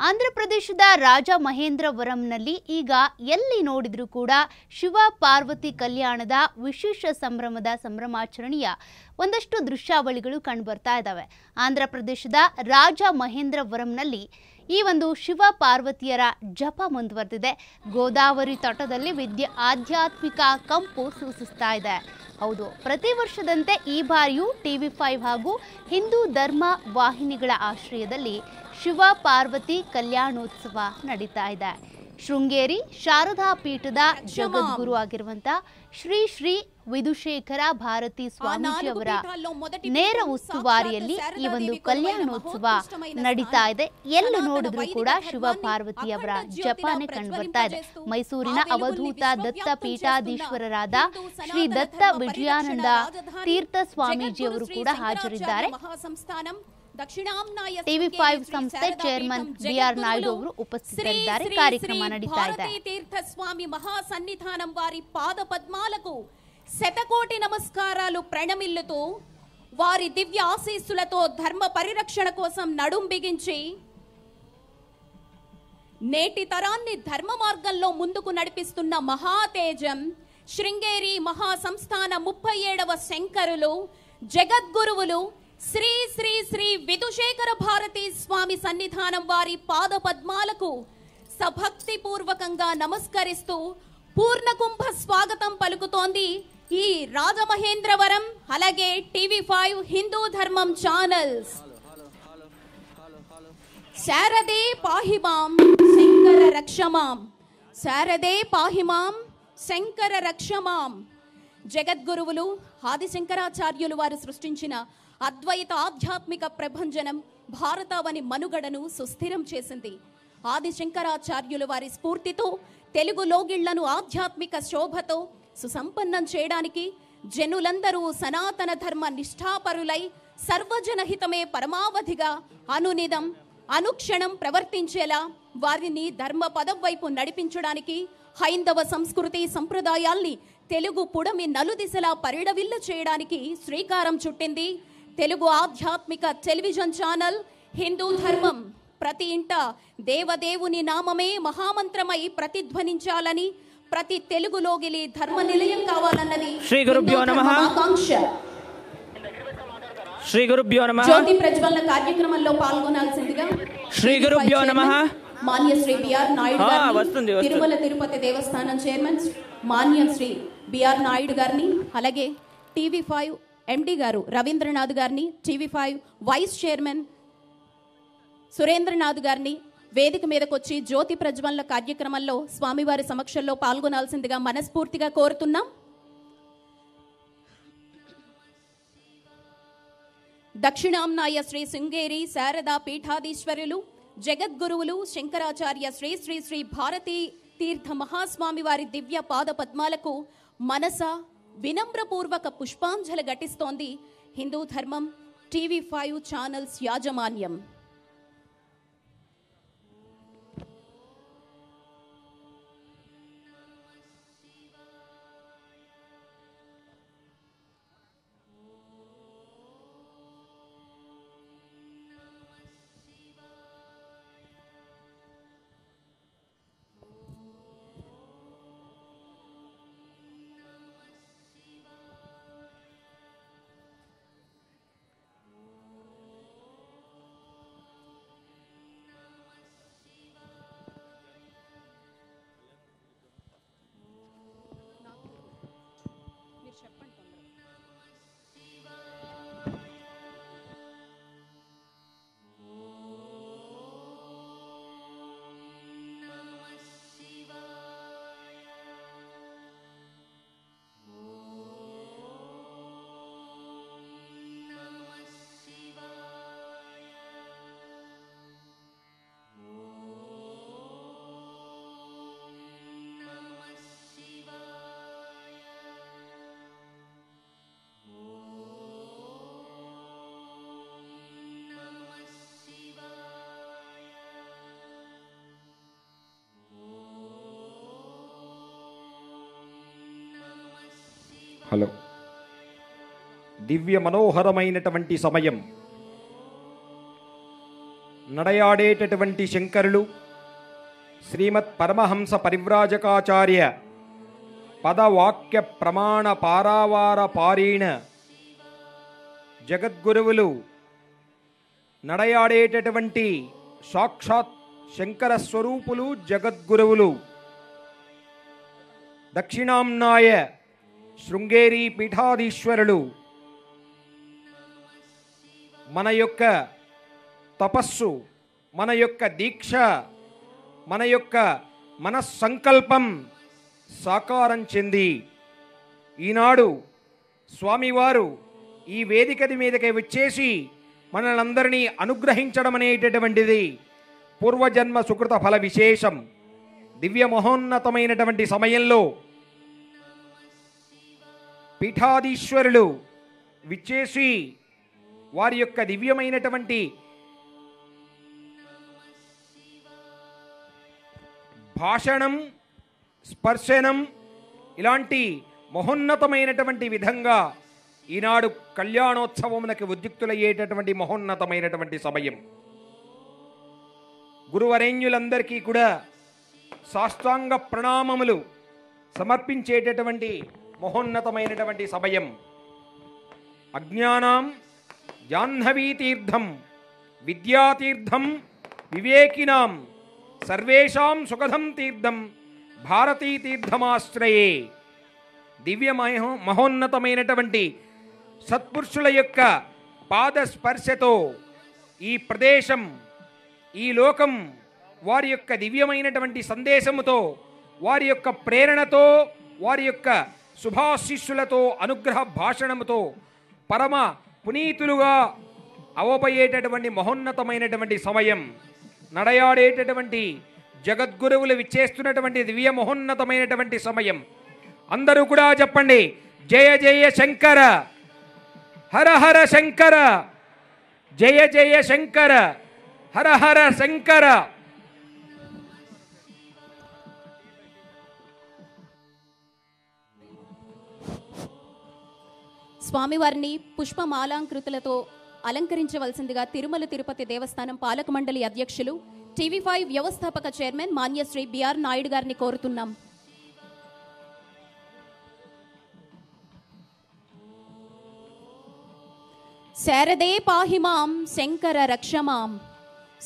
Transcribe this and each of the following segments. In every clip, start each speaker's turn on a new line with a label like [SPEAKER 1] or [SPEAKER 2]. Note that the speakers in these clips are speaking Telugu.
[SPEAKER 1] ಆಂಧ್ರಪ್ರದೇಶದ ರಾಜಮಹೇಂದ್ರವರಂನಲ್ಲಿ ಈಗ ಎಲ್ಲಿ ನೋಡಿದ್ರೂ ಕೂಡ ಶಿವ ಪಾರ್ವತಿ ಕಲ್ಯಾಣದ ವಿಶೇಷ ಸಂಭ್ರಮಾಚರಣೆಯ ಒಂದಷ್ಟು ದೃಶ್ಯಾವಳಿಗಳು ಕಂಡುಬರ್ತಾ ಇದ್ದಾವೆ. ಆಂಧ್ರಪ್ರದೇಶದ ರಾಜಮಹೇಂದ್ರವರಂನಲ್ಲಿ ಈ ಒಂದು ಶಿವ ಪಾರ್ವತಿಯರ ಜಪ ಮುಂದುವರೆದಿದೆ. ಗೋದಾವರಿ ತಟದಲ್ಲಿ ಆಧ್ಯಾತ್ಮಿಕ ಕಂಪು ಸೂಚಿಸ್ತಾ ಇದೆ. ಹೌದು, ಪ್ರತಿ ವರ್ಷದಂತೆ ಈ ಬಾರಿಯೂ TV5 ಹಾಗೂ ಹಿಂದೂ ಧರ್ಮ ವಾಹಿನಿಗಳ ಆಶ್ರಯದಲ್ಲಿ ಶಿವ ಪಾರ್ವತಿ ಕಲ್ಯಾಣೋತ್ಸವ ನಡೀತಾ ಇದೆ. ಶೃಂಗೇರಿ ಶಾರದಾ ಪೀಠದ ಜಗದ್ಗುರು ಆಗಿರುವಂತಹ ಶ್ರೀ ಶ್ರೀ ವಿಧುಶೇಖರ ಭಾರತಿ ಸ್ವಾಮೀಜಿ ಅವರ ನೇರ ಉಸ್ತುವಾರಿಯಲ್ಲಿ ಈ ಒಂದು ಕಲ್ಯಾಣೋತ್ಸವ ನಡೀತಾ ಇದೆ. ಎಲ್ಲ ನೋಡಿದ್ರು ಕೂಡ ಶಿವ ಪಾರ್ವತಿ ಅವರ ಜಪಾನೆ ಕಂಡು ಬರ್ತಾ ಇದೆ. ಮೈಸೂರಿನ ಅವಧೂತ ದತ್ತ ಪೀಠಾಧೀಶ್ವರರಾದ ಶ್ರೀ ದತ್ತ ವಿಜಯಾನಂದ ತೀರ್ಥ ಸ್ವಾಮೀಜಿ ಅವರು ಕೂಡ ಹಾಜರಿದ್ದಾರೆ. TV5 ಸಂಸ್ಥೆ ಚೇರ್ಮನ್ BR ನಾಯ್ಡು ಅವರು ಉಪಸ್ಥಿತರಿದ್ದಾರೆ. ಕಾರ್ಯಕ್ರಮ ನಡೀತಾ ಇದೆ.
[SPEAKER 2] తీర్థ స్వామి మహాసన్నిధానం వారి పాద పద్మాలకు శతకోటి నమస్కారాలు ప్రణమిల్లుతూ వారి దివ్య ఆశీస్సులతో ధర్మ పరిరక్షణ కోసం నడుం బిగించి నేటి తరాన్ని ధర్మ మార్గంలో ముందుకు నడిపిస్తున్న మహాతేజం శృంగేరి మహాసంస్థాన 37వ శంకరులు జగద్గురువులు శ్రీ శ్రీ శ్రీ విధుశేఖర భారతి స్వామి సన్నిధానం వారి పాద పద్మాలకు సభక్తి పూర్వకంగా నమస్కరిస్తూ పూర్ణకుంభ స్వాగతం పలుకుతోంది ఈ రాజమహేంద్రవరం అలాగే TV5 హిందూ ధర్మం ఛానల్స్. శారదే పాహిమాం శంకర రక్షమాం, శారదే పాహిమాం శంకర రక్షమాం. జగద్గురువులు ఆదిశంకరాచార్యులు వారు సృష్టించిన అద్వైత ఆధ్యాత్మిక ప్రభంజనం భారతావని మనుగడను సుస్థిరం చేసింది. ఆదిశంకరాచార్యులు వారి స్ఫూర్తితో తెలుగు లోగిళ్లను ఆధ్యాత్మిక శోభతో సుసంపన్నం చేయడానికి జనులందరూ సనాతన ధర్మ నిష్ఠాపరులై సర్వజనహితమే పరమావధిగా అనునిదం అనుక్షణం ప్రవర్తించేలా వారిని ధర్మ పదం వైపు నడిపించడానికి హైందవ సంస్కృతి సంప్రదాయాల్ని తెలుగు పుడమి నలుదిశలా పరిడవిల్ల చేయడానికి శ్రీకారం చుట్టింది తెలుగు ఆధ్యాత్మిక టెలివిజన్ ఛానల్ హిందూ ధర్మం. ప్రతి ఇంట దేవదేవుని నామమే మహామంత్రమై ప్రతిధ్వనించాలని, ప్రతి తెలుగు లోగిలి ధర్మ నిలయం కావాలన్నది
[SPEAKER 3] శ్రీ గురుభ్యో నమః.
[SPEAKER 2] ఆకాంక్ష.
[SPEAKER 3] శ్రీ గురుభ్యో నమః.
[SPEAKER 2] జ్యోతి ప్రజ్వలన కార్యక్రమంలో పాల్గొనాల్సిందిగా
[SPEAKER 3] శ్రీ గురుభ్యో నమః
[SPEAKER 2] మాన్య శ్రీ BR నాయుడు గారిని, తిరుమల తిరుపతి దేవస్థానం చైర్మన్ మాన్య శ్రీ BR నాయుడు గారిని, అలాగే TV5 MD గారు రవీంద్రనాథ్ గారిని, TV5 వైస్ చైర్మన్ సురేంద్రనాథ్ గారిని వేదిక మీదకు వచ్చి జ్యోతి ప్రజ్వలన కార్యక్రమంలో స్వామివారి సమక్షంలో పాల్గొనాల్సిందిగా మనస్ఫూర్తిగా కోరుతున్నాం. దక్షిణాంనాయ శ్రీ శృంగేరి శారదా పీఠాధీశ్వరులు జగద్గురువులు శంకరాచార్య శ్రీ శ్రీ శ్రీ భారతీ తీర్థ మహాస్వామి వారి దివ్య పాద పద్మాలకు మనస వినమ్రపూర్వక పుష్పాంజలి ఘటిస్తోంది హిందూ ధర్మం TV5 ఛానల్స్ యాజమాన్యం.
[SPEAKER 4] హలో, దివ్య మనోహరమైనటువంటి సమయం. నడయాడేటటువంటి శంకరులు శ్రీమత్ పరమహంస పరివ్రాజకాచార్య పదవాక్య ప్రమాణ పారావార పారీణ జగద్గురువులు నడయాడేటటువంటి సాక్షాత్ శంకర స్వరూపులు జగద్గురువులు దక్షిణాంనాయ శృంగేరి పీఠాధీశ్వరులు మన యొక్క తపస్సు, మన యొక్క దీక్ష, మన యొక్క మనస్సంకల్పం సాకారం చెంది ఈనాడు స్వామివారు ఈ వేదిక మీదకి వచ్చేసి మనలందరినీ అనుగ్రహించడం అనేటటువంటిది పూర్వజన్మ సుకృత ఫల విశేషం. దివ్య మహోన్నతమైనటువంటి సమయంలో పీఠాధీశ్వరులు విచ్చేసి వారి యొక్క దివ్యమైనటువంటి భాషణం, స్పర్శనం ఇలాంటి మహోన్నతమైనటువంటి విధంగా ఈనాడు కళ్యాణోత్సవమునకు ఉద్యుక్తులయ్యేటటువంటి మహోన్నతమైనటువంటి సమయం. గురువరేణ్యులందరికీ కూడా సాష్టాంగ ప్రణామములు సమర్పించేటటువంటి మహోన్నతమైనటువంటి సమయం. అజ్ఞానాం జాహ్నవీతీర్థం విద్యాతీర్థం వివేకినాం సర్వేషాం సుఖదం తీర్థం భారతీతీర్థమాశ్రయే. దివ్య మహోన్నతమైనటువంటి సత్పురుషుల యొక్క పాదస్పర్శతో ఈ ప్రదేశం, ఈ లోకం వారి యొక్క దివ్యమైనటువంటి సందేశముతో, వారి యొక్క ప్రేరణతో, వారి యొక్క శుభాశిష్యులతో, అనుగ్రహ భాషణముతో పరమ పునీతులుగా అవబోయేటటువంటి మహోన్నతమైనటువంటి సమయం. నడయాడేటటువంటి జగద్గురువులు విచ్చేస్తున్నటువంటి దివ్య మహోన్నతమైనటువంటి సమయం. అందరూ కూడా చెప్పండి, జయ జయ శంకర, హర హర శంకర, జయ జయ శంకర, హర హర శంకర.
[SPEAKER 2] స్వామివారిని పుష్పమాలాంకృతులతో అలంకరించవలసిందిగా తిరుమల తిరుపతి దేవస్థానం పాలక మండలి అధ్యక్షులు టీవీ5 వ్యవస్థాపక చైర్మన్ మాన్యశ్రీ బిఆర్ నాయుడు గారిని కోరుతున్నాం. శారదే పాహిమాం శంకర రక్షమాం,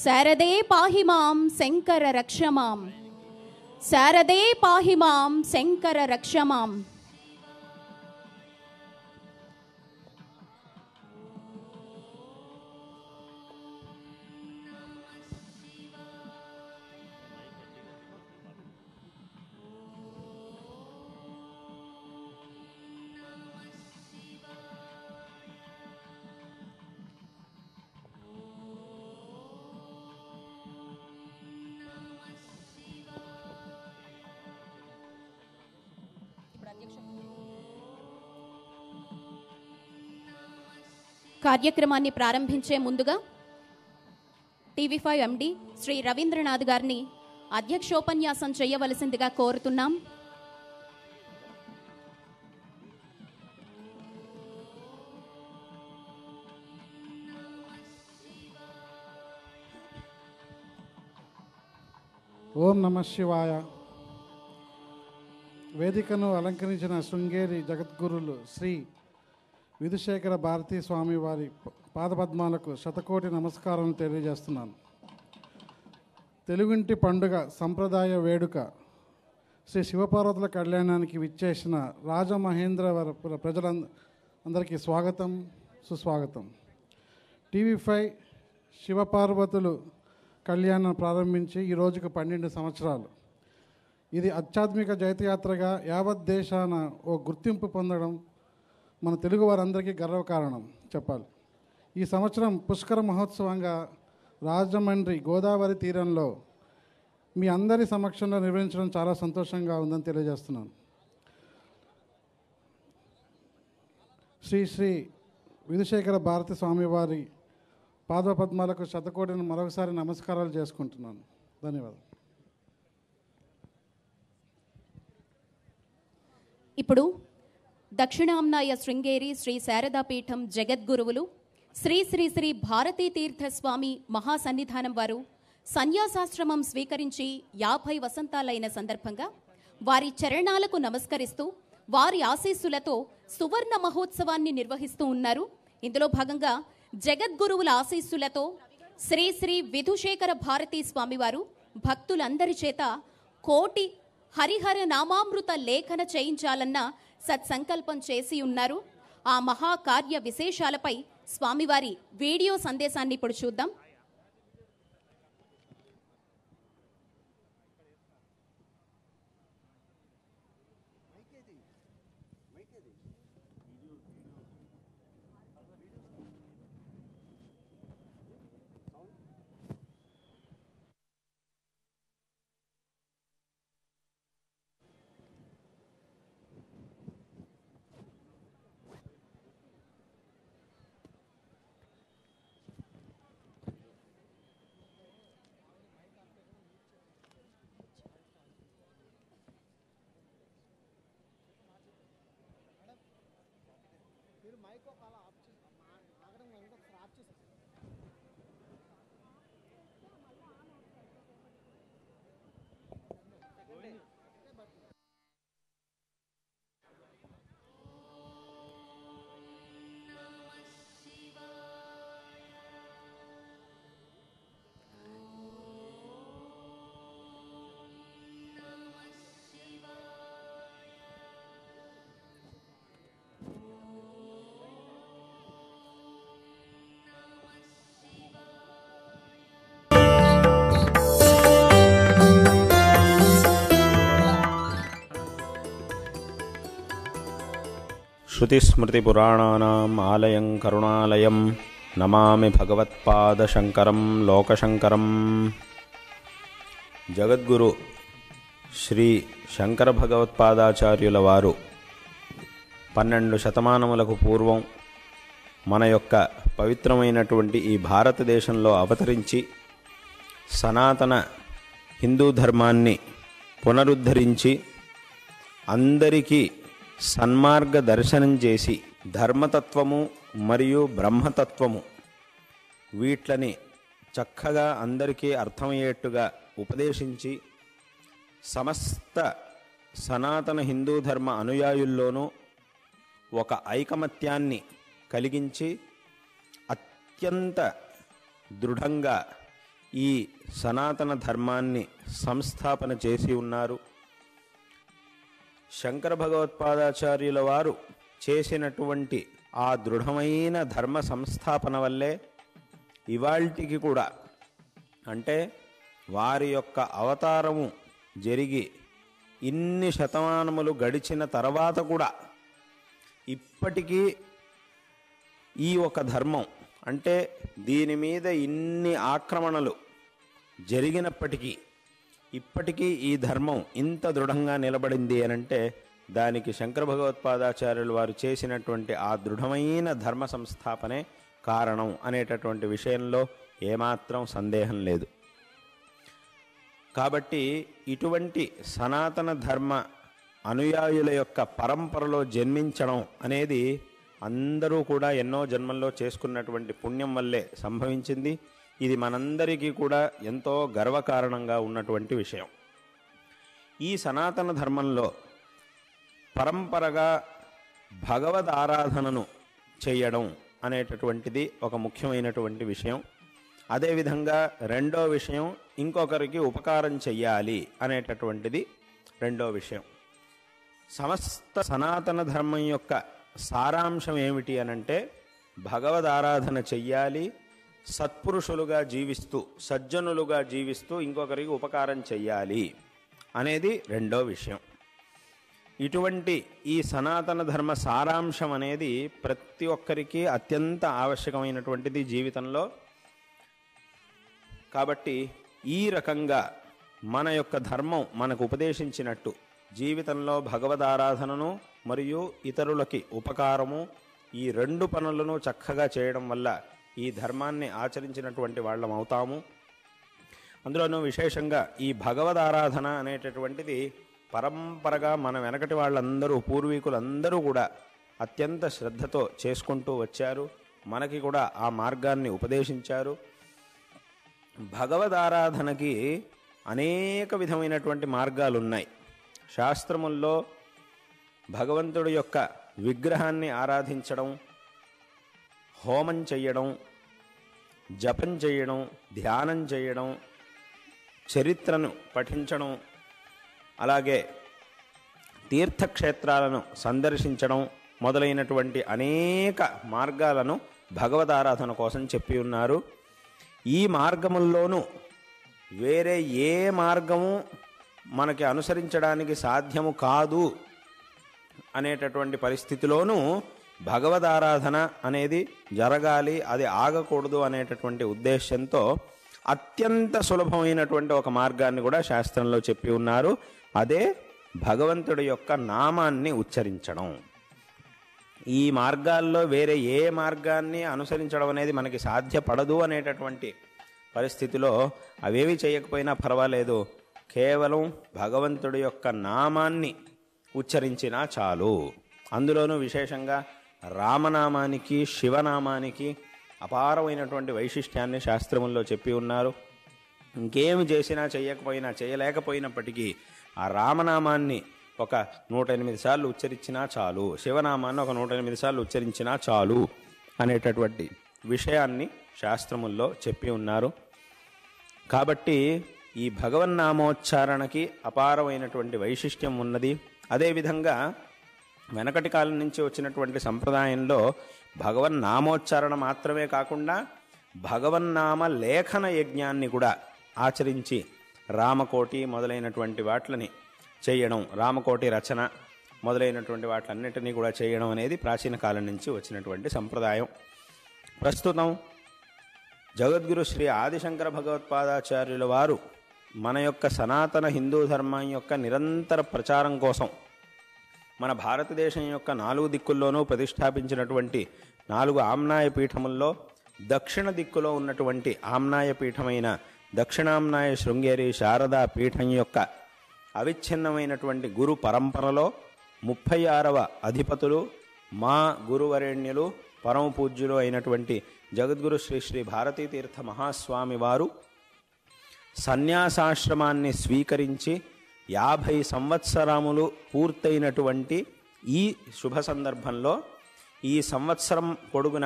[SPEAKER 2] శారదే పాహిమాం శంకర రక్షమాం, శారదే పాహిమాం శంకర రక్షమాం. కార్యక్రమాన్ని ప్రారంభించే ముందుగా టీవీ5 ఎండి శ్రీ రవీంద్రనాథ్ గారిని అధ్యక్షోపన్యాసం చేయవలసిందిగా కోరుతున్నాం.
[SPEAKER 5] ఓం నమః శివాయ. వేదికను అలంకరించిన శృంగేరి జగద్గురులు శ్రీ విధుశేఖర భారతీ స్వామి వారి పాదపద్మాలకు శతకోటి నమస్కారం తెలియజేస్తున్నాను. తెలుగుంటి పండుగ సంప్రదాయ వేడుక శ్రీ శివపార్వతుల కళ్యాణానికి విచ్చేసిన రాజమహేంద్రవర ప్రజలందరికీ స్వాగతం, సుస్వాగతం. టీవీ5 శివపార్వతులు కళ్యాణం ప్రారంభించి ఈ రోజుకు 12 సంవత్సరాలు. ఇది ఆధ్యాత్మిక జైత్రయాత్రగా యావత్ దేశాన ఓ గుర్తింపు పొందడం మన తెలుగు వారందరికీ గర్వకారణం చెప్పాలి. ఈ సంవత్సరం పుష్కర మహోత్సవంగా రాజమండ్రి గోదావరి తీరంలో మీ అందరి సమక్షంలో నిర్వహించడం చాలా సంతోషంగా ఉందని తెలియజేస్తున్నాను. శ్రీ శ్రీ విధుశేఖర భారతి స్వామివారి పాదపద్మాలకు శతకోటిని మరొకసారి నమస్కారాలు చేసుకుంటున్నాను. ధన్యవాదాలు.
[SPEAKER 2] ఇప్పుడు దక్షిణాంనాయ శృంగేరి శ్రీ శారదాపీఠం జగద్గురువులు శ్రీ శ్రీ శ్రీ భారతీ తీర్థ స్వామి మహాసన్నిధానం వారు సన్యాసాశ్రమం స్వీకరించి 50 వసంతాలైన సందర్భంగా వారి చరణాలకు నమస్కరిస్తూ వారి ఆశీస్సులతో సువర్ణ మహోత్సవాన్ని నిర్వహిస్తూ ఉన్నారు. ఇందులో భాగంగా జగద్గురువుల ఆశీస్సులతో శ్రీ శ్రీ విధుశేఖర భారతీ స్వామివారు భక్తులందరి చేత కోటి హరిహర నామామృత లేఖన చేయించాలన్న సత్సంకల్పం చేసి ఉన్నారు. ఆ మహాకార్య విశేషాలపై స్వామివారి వీడియో సందేశాన్ని ఇప్పుడు చూద్దాం.
[SPEAKER 6] श्रुतिस्मृतिपुराणानाम् आलयं करुणालयं नमामि भगवत्पादशङ्करं लोकशङ्करं. జగద్గురు శ్రీ శంకర భగవత్పాదాచార్యుల వారు 12 శతమానములకు పూర్వం మన యొక్క పవిత్రమైనటువంటి ఈ భారతదేశంలో అవతరించి సనాతన హిందూ ధర్మాన్ని పునరుద్ధరించి అందరికీ సన్మార్గ దర్శనం చేసి ధర్మతత్వము మరియు బ్రహ్మతత్వము వీట్లని చక్కగా అందరికీ అర్థమయ్యేట్టుగా ఉపదేశించి సమస్త సనాతన హిందూ ధర్మ అనుయాయుల్లోనూ ఒక ఐకమత్యాన్ని కలిగించి అత్యంత దృఢంగా ఈ సనాతన ధర్మాన్ని సంస్థాపన చేసి ఉన్నారు. శంకర భగవత్పాదాచార్యుల వారు చేసినటువంటి ఆ దృఢమైన ధర్మ సంస్థాపన వల్లే ఇవాల్టికి కూడా, అంటే వారి యొక్క అవతారము జరిగి ఇన్ని శతమానములు గడిచిన తర్వాత కూడా ఇప్పటికీ ఈ ఒక ధర్మం, అంటే దీని మీద ఇన్ని ఆక్రమణలు జరిగినప్పటికీ ఇప్పటికీ ఈ ధర్మం ఇంత దృఢంగా నిలబడింది అనంటే దానికి శంకర భగవత్పాదాచార్యులు వారు చేసినటువంటి ఆ దృఢమైన ధర్మ సంస్థాపనే కారణం అనేటటువంటి విషయంలో ఏమాత్రం సందేహం లేదు. కాబట్టి ఇటువంటి సనాతన ధర్మ అనుయాయుల యొక్క పరంపరలో జన్మించడం అనేది అందరూ కూడా ఎన్నో జన్మల్లో చేసుకున్నటువంటి పుణ్యం వల్లే సంభవించింది. ఇది మనందరికీ కూడా ఎంతో గర్వకారణంగా ఉన్నటువంటి విషయం. ఈ సనాతన ధర్మంలో పరంపరగా భగవద్ ఆరాధనను చేయడం అనేటటువంటిది ఒక ముఖ్యమైనటువంటి విషయం. అదేవిధంగా రెండో విషయం, ఇంకొకరికి ఉపకారం చెయ్యాలి అనేటటువంటిది రెండో విషయం. సమస్త సనాతన ధర్మం యొక్క సారాంశం ఏమిటి అనంటే భగవద్ ఆరాధన చెయ్యాలి, సత్పురుషులుగా జీవిస్తూ సజ్జనులుగా జీవిస్తూ ఇంకొకరికి ఉపకారం చెయ్యాలి అనేది రెండో విషయం. ఇటువంటి ఈ సనాతన ధర్మ సారాంశం అనేది ప్రతి ఒక్కరికి అత్యంత ఆవశ్యకమైనటువంటిది జీవితంలో. కాబట్టి ఈ రకంగా మన యొక్క ధర్మం మనకు ఉపదేశించినట్టు జీవితంలో భగవద్ ఆరాధనను మరియు ఇతరులకి ఉపకారము, ఈ రెండు పనులను చక్కగా చేయడం వల్ల ఈ ధర్మాన్ని ఆచరించినటువంటి వాళ్ళం అవుతాము. అందులోనూ విశేషంగా ఈ భగవద్ ఆరాధన అనేటటువంటిది పరంపరగా మన వెనకటి వాళ్ళందరూ పూర్వీకులందరూ కూడా అత్యంత శ్రద్ధతో చేసుకుంటూ వచ్చారు. మనకి కూడా ఆ మార్గాన్ని ఉపదేశించారు. భగవదారాధనకి అనేక విధమైనటువంటి మార్గాలు ఉన్నాయి. శాస్త్రముల్లో భగవంతుడి యొక్క విగ్రహాన్ని ఆరాధించడం, హోమం చెయ్యడం, జపం చేయడం, ధ్యానం చేయడం, చరిత్రను పఠించడం, అలాగే తీర్థక్షేత్రాలను సందర్శించడం మొదలైనటువంటి అనేక మార్గాలను భగవదారాధన కోసం చెప్పి ఉన్నారు. ఈ మార్గముల్లోనూ వేరే ఏ మార్గము మనకి అనుసరించడానికి సాధ్యము కాదు అనేటటువంటి పరిస్థితిలోనూ భగవదారాధన అనేది జరగాలి, అది ఆగకూడదు అనేటటువంటి ఉద్దేశంతో అత్యంత సులభమైనటువంటి ఒక మార్గాన్ని కూడా శాస్త్రంలో చెప్పి ఉన్నారు. అదే భగవంతుడి యొక్క నామాన్ని ఉచ్చరించడం. ఈ మార్గాల్లో వేరే ఏ మార్గాన్ని అనుసరించడం అనేది మనకి సాధ్యపడదు అనేటటువంటి పరిస్థితిలో అవేవి చేయకపోయినా పర్వాలేదు, కేవలం భగవంతుడి యొక్క నామాన్ని ఉచ్చరించినా చాలు. అందులోనూ విశేషంగా రామనామానికి, శివనామానికి అపారమైనటువంటి వైశిష్ట్యాన్ని శాస్త్రముల్లో చెప్పి ఉన్నారు. ఇంకేమి చేసినా చేయకపోయినా చేయలేకపోయినప్పటికీ ఆ రామనామాన్ని ఒక 108 సార్లు ఉచ్చరించినా చాలు, శివనామాన్ని ఒక 108 సార్లు ఉచ్చరించినా చాలు అనేటటువంటి విషయాన్ని శాస్త్రముల్లో చెప్పి ఉన్నారు. కాబట్టి ఈ భగవన్నామోచ్చారణకి అపారమైనటువంటి వైశిష్ట్యం ఉన్నది. అదేవిధంగా వెనకటి కాలం నుంచి వచ్చినటువంటి సంప్రదాయంలో భగవన్నామోచ్చారణ మాత్రమే కాకుండా భగవన్నామ లేఖన యజ్ఞాన్ని కూడా ఆచరించి రామకోటి మొదలైనటువంటి వాట్లని చేయడం, రామకోటి రచన మొదలైనటువంటి వాటిలన్నిటినీ కూడా చేయడం అనేది ప్రాచీన కాలం నుంచి వచ్చినటువంటి సంప్రదాయం. ప్రస్తుతం జగద్గురు శ్రీ ఆదిశంకర భగవత్పాదాచార్యుల వారు మన యొక్క సనాతన హిందూ ధర్మం యొక్క నిరంతర ప్రచారం కోసం మన భారతదేశం యొక్క 4 దిక్కుల్లోనూ ప్రతిష్టాపించినటువంటి 4 ఆమ్నాయ పీఠముల్లో దక్షిణ దిక్కులో ఉన్నటువంటి ఆమ్నాయ పీఠమైన దక్షిణామ్నాయ శృంగేరి శారదా పీఠం యొక్క అవిచ్ఛిన్నమైనటువంటి గురు పరంపరలో 36వ అధిపతులు మా గురువరేణ్యులు పరమ పూజ్యులు అయినటువంటి జగద్గురు శ్రీ శ్రీ భారతీతీర్థ మహాస్వామి వారు సన్యాసాశ్రమాన్ని స్వీకరించి 50 సంవత్సరములు పూర్తయినటువంటి ఈ శుభ సందర్భంలో ఈ సంవత్సరం పొడుగున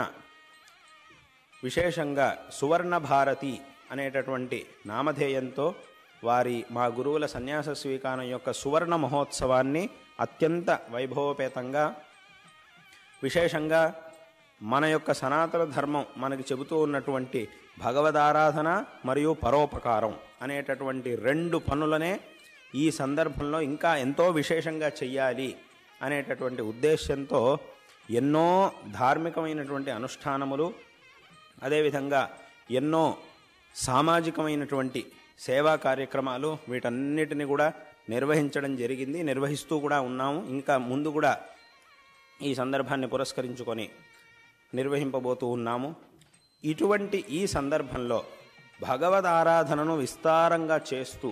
[SPEAKER 6] విశేషంగా సువర్ణ భారతి అనేటటువంటి నామధేయంతో వారి మా గురువుల సన్యాస స్వీకారం యొక్క సువర్ణ మహోత్సవాన్ని అత్యంత వైభవపేతంగా విశేషంగా మన యొక్క సనాతన ధర్మం మనకి చెబుతూ ఉన్నటువంటి భగవదారాధన మరియు పరోపకారం అనేటటువంటి 2 పనులనే ఈ సందర్భంలో ఇంకా ఎంతో విశేషంగా చెయ్యాలి అనేటటువంటి ఉద్దేశంతో ఎన్నో ధార్మికమైనటువంటి అనుష్ఠానములు, అదేవిధంగా ఎన్నో సామాజికమైనటువంటి సేవా కార్యక్రమాలు వీటన్నిటిని కూడా నిర్వహించడం జరిగింది, నిర్వహిస్తూ కూడా ఉన్నాము. ఇంకా ముందు కూడా ఈ సందర్భాన్ని పురస్కరించుకొని నిర్వహింపబోతూ ఉన్నాము. ఇటువంటి ఈ సందర్భంలో భగవద్ ఆరాధనను విస్తారంగా చేస్తూ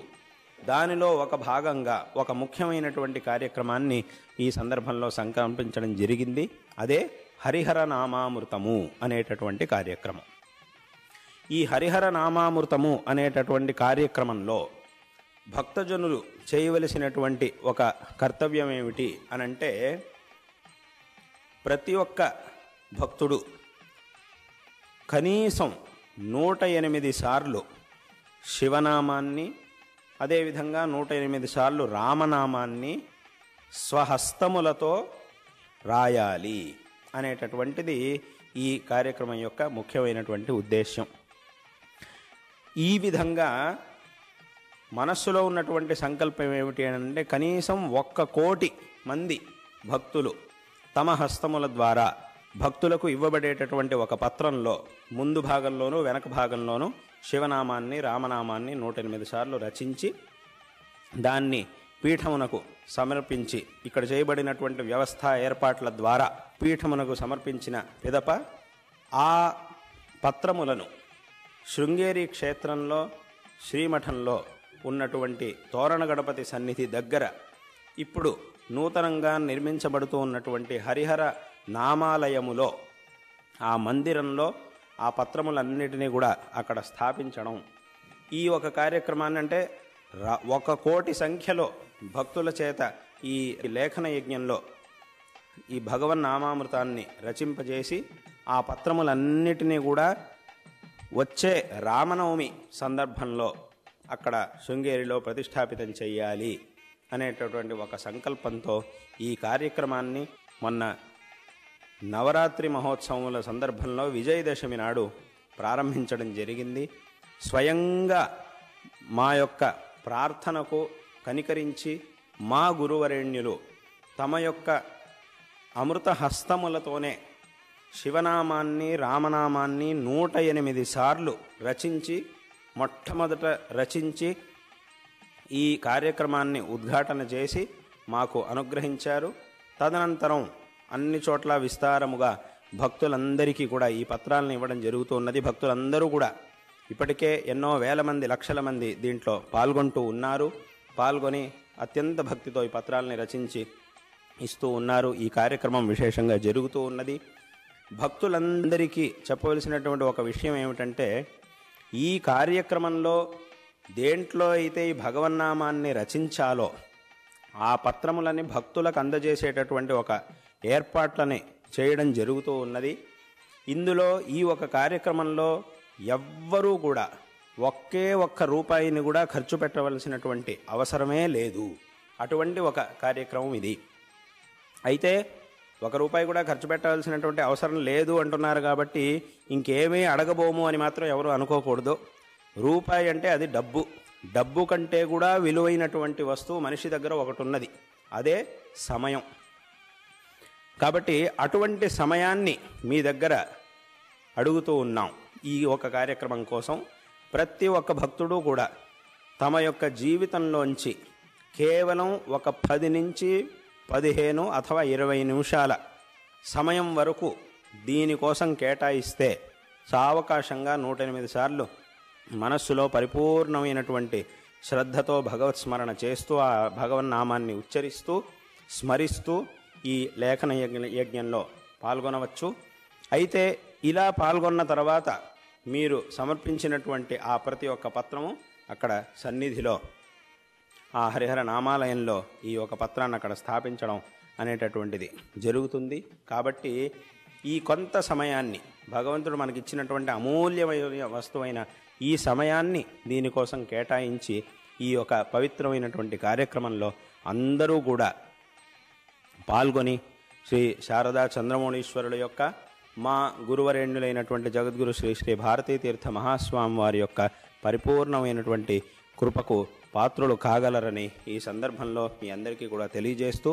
[SPEAKER 6] దానిలో ఒక భాగంగా ఒక ముఖ్యమైనటువంటి కార్యక్రమాన్ని ఈ సందర్భంలో సంకల్పించడం జరిగింది. అదే హరిహర నామామృతము అనేటటువంటి కార్యక్రమం. ఈ హరిహర నామామృతము అనేటటువంటి కార్యక్రమంలో భక్తజనులు చేయవలసినటువంటి ఒక కర్తవ్యం ఏమిటి అనంటే, ప్రతి ఒక్క భక్తుడు కనీసం 108 సార్లు శివనామాన్ని, అదేవిధంగా 108 సార్లు రామనామాన్ని స్వహస్తములతో రాయాలి అనేటటువంటిది ఈ కార్యక్రమం యొక్క ముఖ్యమైనటువంటి ఉద్దేశ్యం. ఈ విధంగా మనస్సులో ఉన్నటువంటి సంకల్పం ఏమిటి అంటే, కనీసం 1 కోటి మంది భక్తులు తమ హస్తముల ద్వారా భక్తులకు ఇవ్వబడేటటువంటి ఒక పత్రంలో ముందు భాగంలోనూ వెనక భాగంలోనూ శివనామాన్ని, రామనామాన్ని 108 సార్లు రచించి దాన్ని పీఠమునకు సమర్పించి, ఇక్కడ చేయబడినటువంటి వ్యవస్థ ఏర్పాట్ల ద్వారా పీఠమునకు సమర్పించిన పిదప ఆ పత్రములను శృంగేరి క్షేత్రంలో శ్రీమఠంలో ఉన్నటువంటి తోరణ గణపతి సన్నిధి దగ్గర ఇప్పుడు నూతనంగా నిర్మించబడుతూ ఉన్నటువంటి హరిహర నామాలయములో ఆ మందిరంలో ఆ పత్రములన్నిటినీ కూడా అక్కడ స్థాపించడం. ఈ ఒక కార్యక్రమాన్ని అంటే 1,00,00,000 సంఖ్యలో భక్తుల చేత ఈ లేఖన యజ్ఞంలో ఈ భగవన్నామామృతాన్ని రచింపజేసి ఆ పత్రములన్నిటినీ కూడా వచ్చే రామనవమి సందర్భంలో అక్కడ శృంగేరిలో ప్రతిష్టాపితం చెయ్యాలి అనేటటువంటి ఒక సంకల్పంతో ఈ కార్యక్రమాన్ని మొన్న నవరాత్రి మహోత్సవముల సందర్భంలో విజయదశమి నాడు ప్రారంభించడం జరిగింది. స్వయంగా మా యొక్క ప్రార్థనకు కనికరించి మా గురువరేణ్యులు తమ యొక్క అమృత హస్తములతోనే శివనామాన్ని రామనామాన్ని 108 సార్లు రచించి మొట్టమొదట రచించి ఈ కార్యక్రమాన్ని ఉద్ఘాటన చేసి మాకు అనుగ్రహించారు. తదనంతరం అన్ని చోట్ల విస్తారముగా భక్తులందరికీ కూడా ఈ పత్రాలను ఇవ్వడం జరుగుతూ ఉన్నది. భక్తులందరూ కూడా ఇప్పటికే ఎన్నో వేల మంది, లక్షల మంది దీంట్లో పాల్గొంటూ ఉన్నారు. పాల్గొని అత్యంత భక్తితో ఈ పత్రాలని రచించి ఇస్తూ ఉన్నారు. ఈ కార్యక్రమం విశేషంగా జరుగుతూ ఉన్నది. భక్తులందరికీ చెప్పవలసినటువంటి ఒక విషయం ఏమిటంటే, ఈ కార్యక్రమంలో దేంట్లో అయితే ఈ భగవన్నామాన్ని రచించాలో ఆ పత్రములని భక్తులకు అందజేసేటటువంటి ఒక ఏర్పాట్లని చేయడం జరుగుతూ ఉన్నది. ఇందులో ఈ ఒక కార్యక్రమంలో ఎవ్వరూ కూడా ఒక్క రూపాయిని కూడా ఖర్చు పెట్టవలసినటువంటి అవసరమే లేదు. అటువంటి ఒక కార్యక్రమం ఇది. అయితే 1 రూపాయి కూడా ఖర్చు పెట్టవలసినటువంటి అవసరం లేదు అంటున్నారు కాబట్టి ఇంకేమీ అడగబోము అని మాత్రం ఎవరు అనుకోకూడదు. రూపాయి అంటే అది డబ్బు. డబ్బు కంటే కూడా విలువైనటువంటి వస్తువు మనిషి దగ్గర ఒకటి ఉన్నది, అదే సమయం. కాబట్టి అటువంటి సమయాన్ని మీ దగ్గర అడుగుతూ ఉన్నాం. ఈ ఒక కార్యక్రమం కోసం ప్రతి ఒక్క భక్తుడు కూడా తమ యొక్క జీవితంలోంచి కేవలం ఒక 10 నుంచి 15 అథవా 20 నిమిషాల సమయం వరకు దీనికోసం కేటాయిస్తే సావకాశంగా 108 సార్లు మనస్సులో పరిపూర్ణమైనటువంటి శ్రద్ధతో భగవత్ స్మరణ చేస్తూ ఆ భగవన్నామాన్ని ఉచ్చరిస్తూ స్మరిస్తూ ఈ లేఖన యజ్ఞంలో పాల్గొనవచ్చు. అయితే ఇలా పాల్గొన్న తర్వాత మీరు సమర్పించినటువంటి ఆ ప్రతి ఒక్క పత్రము అక్కడ సన్నిధిలో ఆ హరిహర నామాలయంలో ఈ ఒక పత్రాన్ని అక్కడ స్థాపించడం అనేటటువంటిది జరుగుతుంది. కాబట్టి ఈ కొంత సమయాన్ని భగవంతుడు మనకిచ్చినటువంటి అమూల్యమైన వస్తువైన ఈ సమయాన్ని దీనికోసం కేటాయించి ఈ యొక్క పవిత్రమైనటువంటి కార్యక్రమంలో అందరూ కూడా పాల్గొని శ్రీ శారదా చంద్రమౌళీశ్వరుల యొక్క మా గురువరేణ్యులైనటువంటి జగద్గురు శ్రీ శ్రీ భారతీ తీర్థ మహాస్వామి వారి యొక్క పరిపూర్ణమైనటువంటి కృపకు పాత్రులు కాగలరని ఈ సందర్భంలో మీ అందరికీ కూడా తెలియజేస్తూ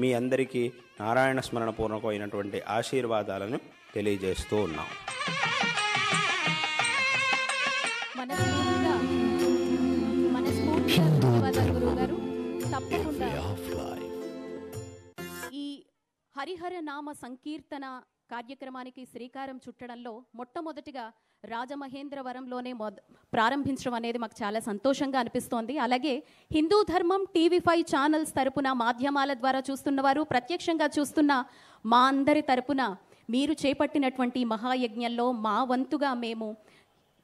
[SPEAKER 6] మీ అందరికీ నారాయణ స్మరణ పూర్వకమైనటువంటి ఆశీర్వాదాలను తెలియజేస్తూ ఉన్నాం.
[SPEAKER 2] ఈ హరిహర నామ సంకీర్తన కార్యక్రమానికి శ్రీకారం చుట్టడంలో మొట్టమొదటిగా రాజమహేంద్రవరంలోనే ప్రారంభించడం అనేది మాకు చాలా సంతోషంగా అనిపిస్తోంది. అలాగే హిందూ ధర్మం TV5 ఛానల్స్ తరపున మాధ్యమాల ద్వారా చూస్తున్నవారు, ప్రత్యక్షంగా చూస్తున్న మా అందరి తరపున మీరు చేపట్టినటువంటి మహాయజ్ఞంలో మా వంతుగా మేము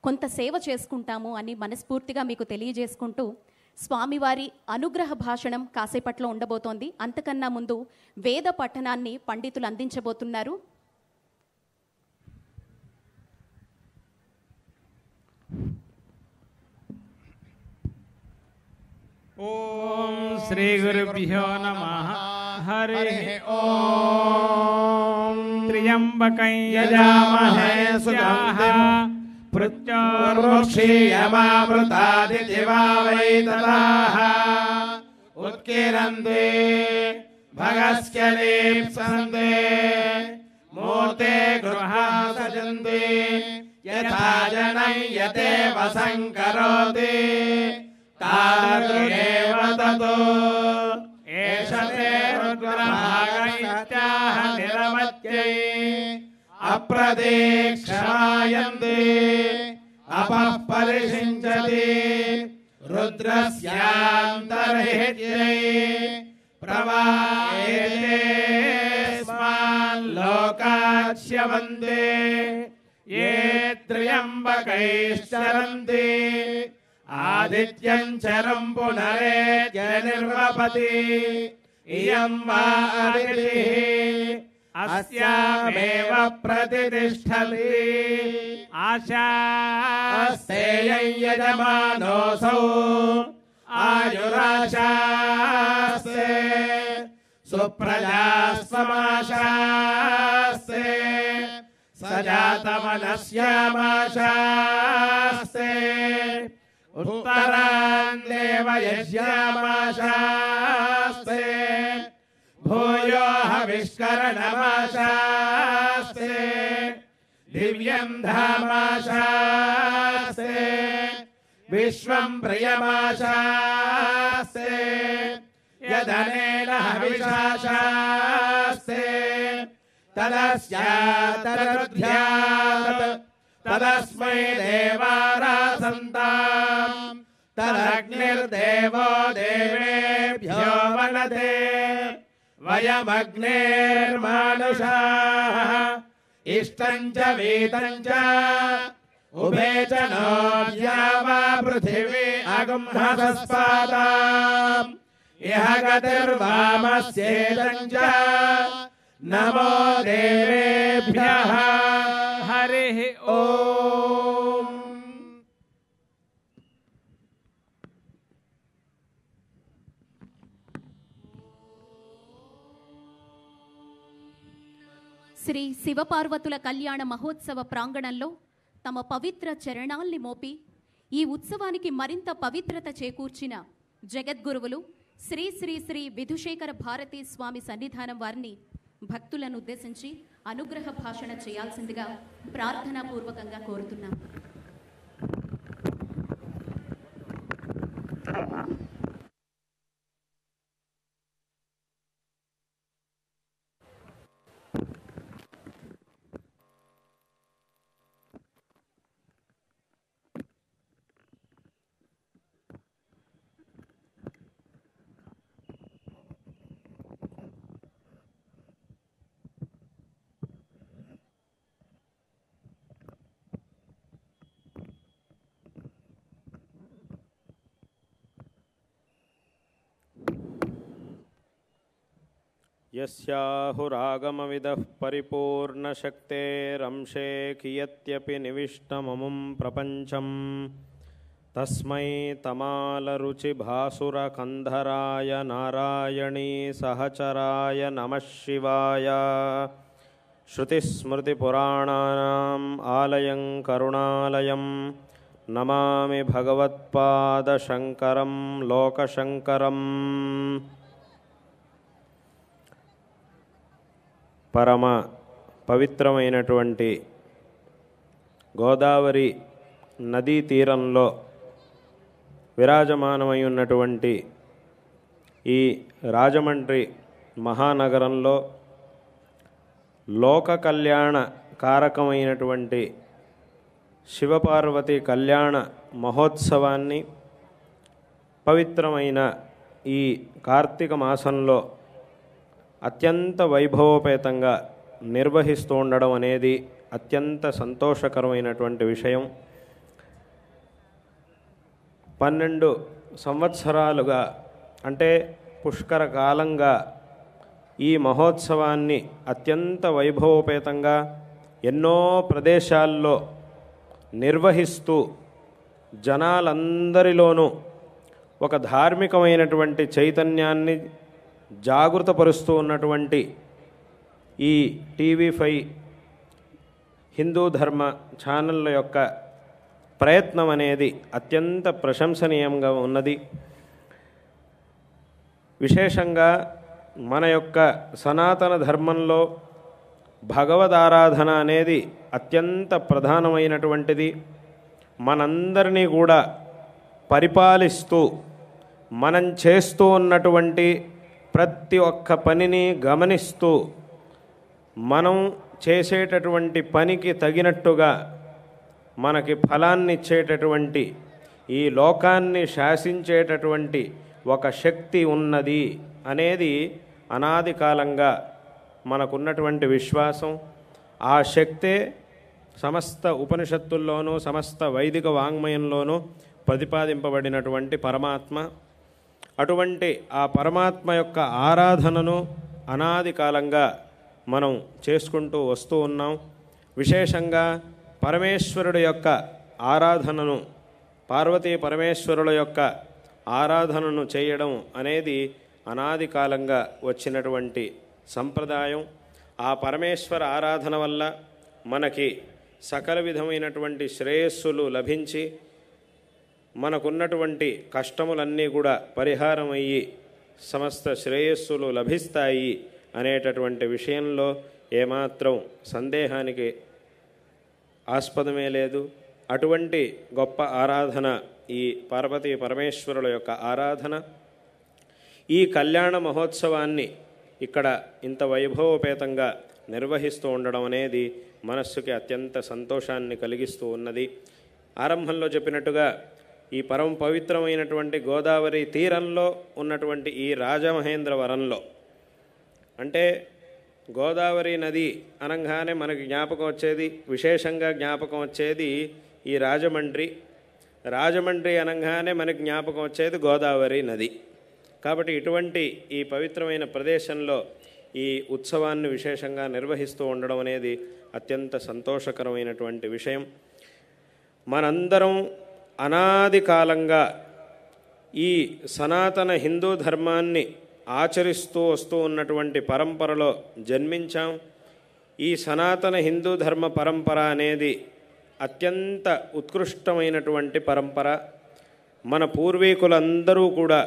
[SPEAKER 2] కొంత సేవ చేసుకుంటాము అని మనస్ఫూర్తిగా మీకు తెలియజేసుకుంటూ స్వామివారి అనుగ్రహ భాషణం కాసేపట్లో ఉండబోతోంది. అంతకన్నా ముందు వేద పఠనాన్ని పండితులు అందించబోతున్నారు.
[SPEAKER 3] ఓం శ్రీ గురుభ్యో నమః. హరి ఓం. త్ర్యంబకం యజామహే సుగంధిం
[SPEAKER 7] పృత్యోర్ముక్షీయమామృతాదిదివావైతదాః ఉత్కిరంతే భగస్కలీప్సంతే మూర్తే గృహాసజంతే యథా జనం యతేవ సంకరోతి తాదృగేవ తతో ఏష తే రుద్రభాగైత్యాహ నిరవత్యై అప్రదీక్షమాయంతే అపః పరిషించతి రుద్రస్యాంతర్హిత్యై ప్రవాయేతే స్మాన్ लोकाच्यवन्ते ये त्र्यम्बकैश्चरन्ति आदित्यं चरं पुनरेत्यनिर्वपति इयं वा अदितिः अस्यामेव प्रतिष्ठति आशास्ते यजमानोऽसौ आयुराशास्ते सुप्रजास्वमाशास्ते सजातमनस्यामाशास्ते उत्तरान् देवयज्ञामाशास्ते भूयो हविष्करणमाशास्ते दिव्यं धामाशास्ते विश्वं प्रियमाशास्ते यदनेन हविषाशास्ते तदस्यातरुध्यात् तदस्मै देवारासन्ताम् तदग्निर्देवो देवेभ्यो वनते वयमग्नेर्मानुषाः इष्टं च वीतं च उभे च नोऽद्या वा पृथिवी अगुंहसस्पादाम् इह गतिर्वामस्येदं च नमो देवेभ्यः हरिः ओम्।
[SPEAKER 2] శ్రీ శివపార్వతుల కళ్యాణ మహోత్సవ ప్రాంగణంలో తమ పవిత్ర చరణాల్ని మోపి ఈ ఉత్సవానికి మరింత పవిత్రత చేకూర్చిన జగద్గురువులు శ్రీ శ్రీ శ్రీ విధుశేఖర భారతీ స్వామి సన్నిధానం వారిని భక్తులను ఉద్దేశించి అనుగ్రహ భాషణ చేయాల్సిందిగా ప్రార్థనాపూర్వకంగా కోరుతున్నాం.
[SPEAKER 6] यस्याहुरागमविदः परिपूर्णशक्तेरंशे कियत्यपि निविष्टममुं प्रपञ्चम् तस्मै तमालरुचिभासुरकन्धराय नारायणी सहचराय नमः शिवाय। श्रुतिस्मृतिपुराणानाम् आलयं करुणालयं नमामि भगवत्पादशङ्करं लोकशङ्करम्। పరమ పవిత్రమైనటువంటి గోదావరి నదీ తీరంలో విరాజమానమై ఉన్నటువంటి ఈ రాజమండ్రి మహానగరంలో లోక కళ్యాణ కారకమైనటువంటి శివపార్వతి కళ్యాణ మహోత్సవాన్ని పవిత్రమైన ఈ కార్తీక మాసంలో అత్యంత వైభవోపేతంగా నిర్వహిస్తూ ఉండడం అనేది అత్యంత సంతోషకరమైనటువంటి విషయం. 12 సంవత్సరాలుగా అంటే పుష్కర కాలంగా ఈ మహోత్సవాన్ని అత్యంత వైభవోపేతంగా ఎన్నో ప్రదేశాల్లో నిర్వహిస్తూ జనాలందరిలోనూ ఒక ధార్మికమైనటువంటి చైతన్యాన్ని జాగృతపరుస్తూ ఉన్నటువంటి ఈ TV5 హిందూ ధర్మ ఛానళ్ళ యొక్క ప్రయత్నం అనేది అత్యంత ప్రశంసనీయంగా ఉన్నది. విశేషంగా మన యొక్క సనాతన ధర్మంలో భగవదారాధన అనేది అత్యంత ప్రధానమైనటువంటిది. మనందరినీ కూడా పరిపాలిస్తూ మనం చేస్తూ ఉన్నటువంటి ప్రతి ఒక్క పనిని గమనిస్తూ మనం చేసేటటువంటి పనికి తగినట్టుగా మనకి ఫలాన్ని ఇచ్చేటటువంటి ఈ లోకాన్ని శాసించేటటువంటి ఒక శక్తి ఉన్నది అనేది అనాది కాలంగా మనకున్నటువంటి విశ్వాసం. ఆ శక్తే సమస్త ఉపనిషత్తుల్లోనూ సమస్త వైదిక వాంగ్మయంలోనూ ప్రతిపాదింపబడినటువంటి పరమాత్మ. అటువంటి ఆ పరమాత్మ యొక్క ఆరాధనను అనాది కాలంగా మనం చేసుకుంటూ వస్తూ ఉన్నాం. విశేషంగా పరమేశ్వరుడు యొక్క ఆరాధనను, పార్వతీ పరమేశ్వరుల యొక్క ఆరాధనను చేయడం అనేది అనాది కాలంగా వచ్చినటువంటి సంప్రదాయం. ఆ పరమేశ్వర ఆరాధన వల్ల మనకి సకల విధమైనటువంటి శ్రేయస్సులు లభించి మనకున్నటువంటి కష్టములన్నీ కూడా పరిహారం అయ్యి సమస్త శ్రేయస్సులు లభిస్తాయి అనేటటువంటి విషయంలో ఏమాత్రం సందేహానికి ఆస్పదమే లేదు. అటువంటి గొప్ప ఆరాధన ఈ పార్వతీ పరమేశ్వరుల యొక్క ఆరాధన. ఈ కళ్యాణ మహోత్సవాన్ని ఇక్కడ ఇంత వైభవోపేతంగా నిర్వహిస్తూ ఉండడం అనేది మనస్సుకి అత్యంత సంతోషాన్ని కలిగిస్తూ ఉన్నది. ఆరంభంలో చెప్పినట్టుగా ఈ పరమ పవిత్రమైనటువంటి గోదావరి తీరంలో ఉన్నటువంటి ఈ రాజమహేంద్రవరంలో, అంటే గోదావరి నది అనగానే మనకి జ్ఞాపకం వచ్చేది, విశేషంగా జ్ఞాపకం వచ్చేది ఈ రాజమండ్రి. రాజమండ్రి అనగానే మనకి జ్ఞాపకం వచ్చేది గోదావరి నది. కాబట్టి ఇటువంటి ఈ పవిత్రమైన ప్రదేశంలో ఈ ఉత్సవాన్ని విశేషంగా నిర్వహిస్తూ ఉండడం అనేది అత్యంత సంతోషకరమైనటువంటి విషయం. మనందరం అనాది కాలంగా ఈ సనాతన హిందూ ధర్మాన్ని ఆచరిస్తూ వస్తూ ఉన్నటువంటి పరంపరలో జన్మించాం. ఈ సనాతన హిందూ ధర్మ పరంపర అనేది అత్యంత ఉత్కృష్టమైనటువంటి పరంపర. మన పూర్వీకులందరూ కూడా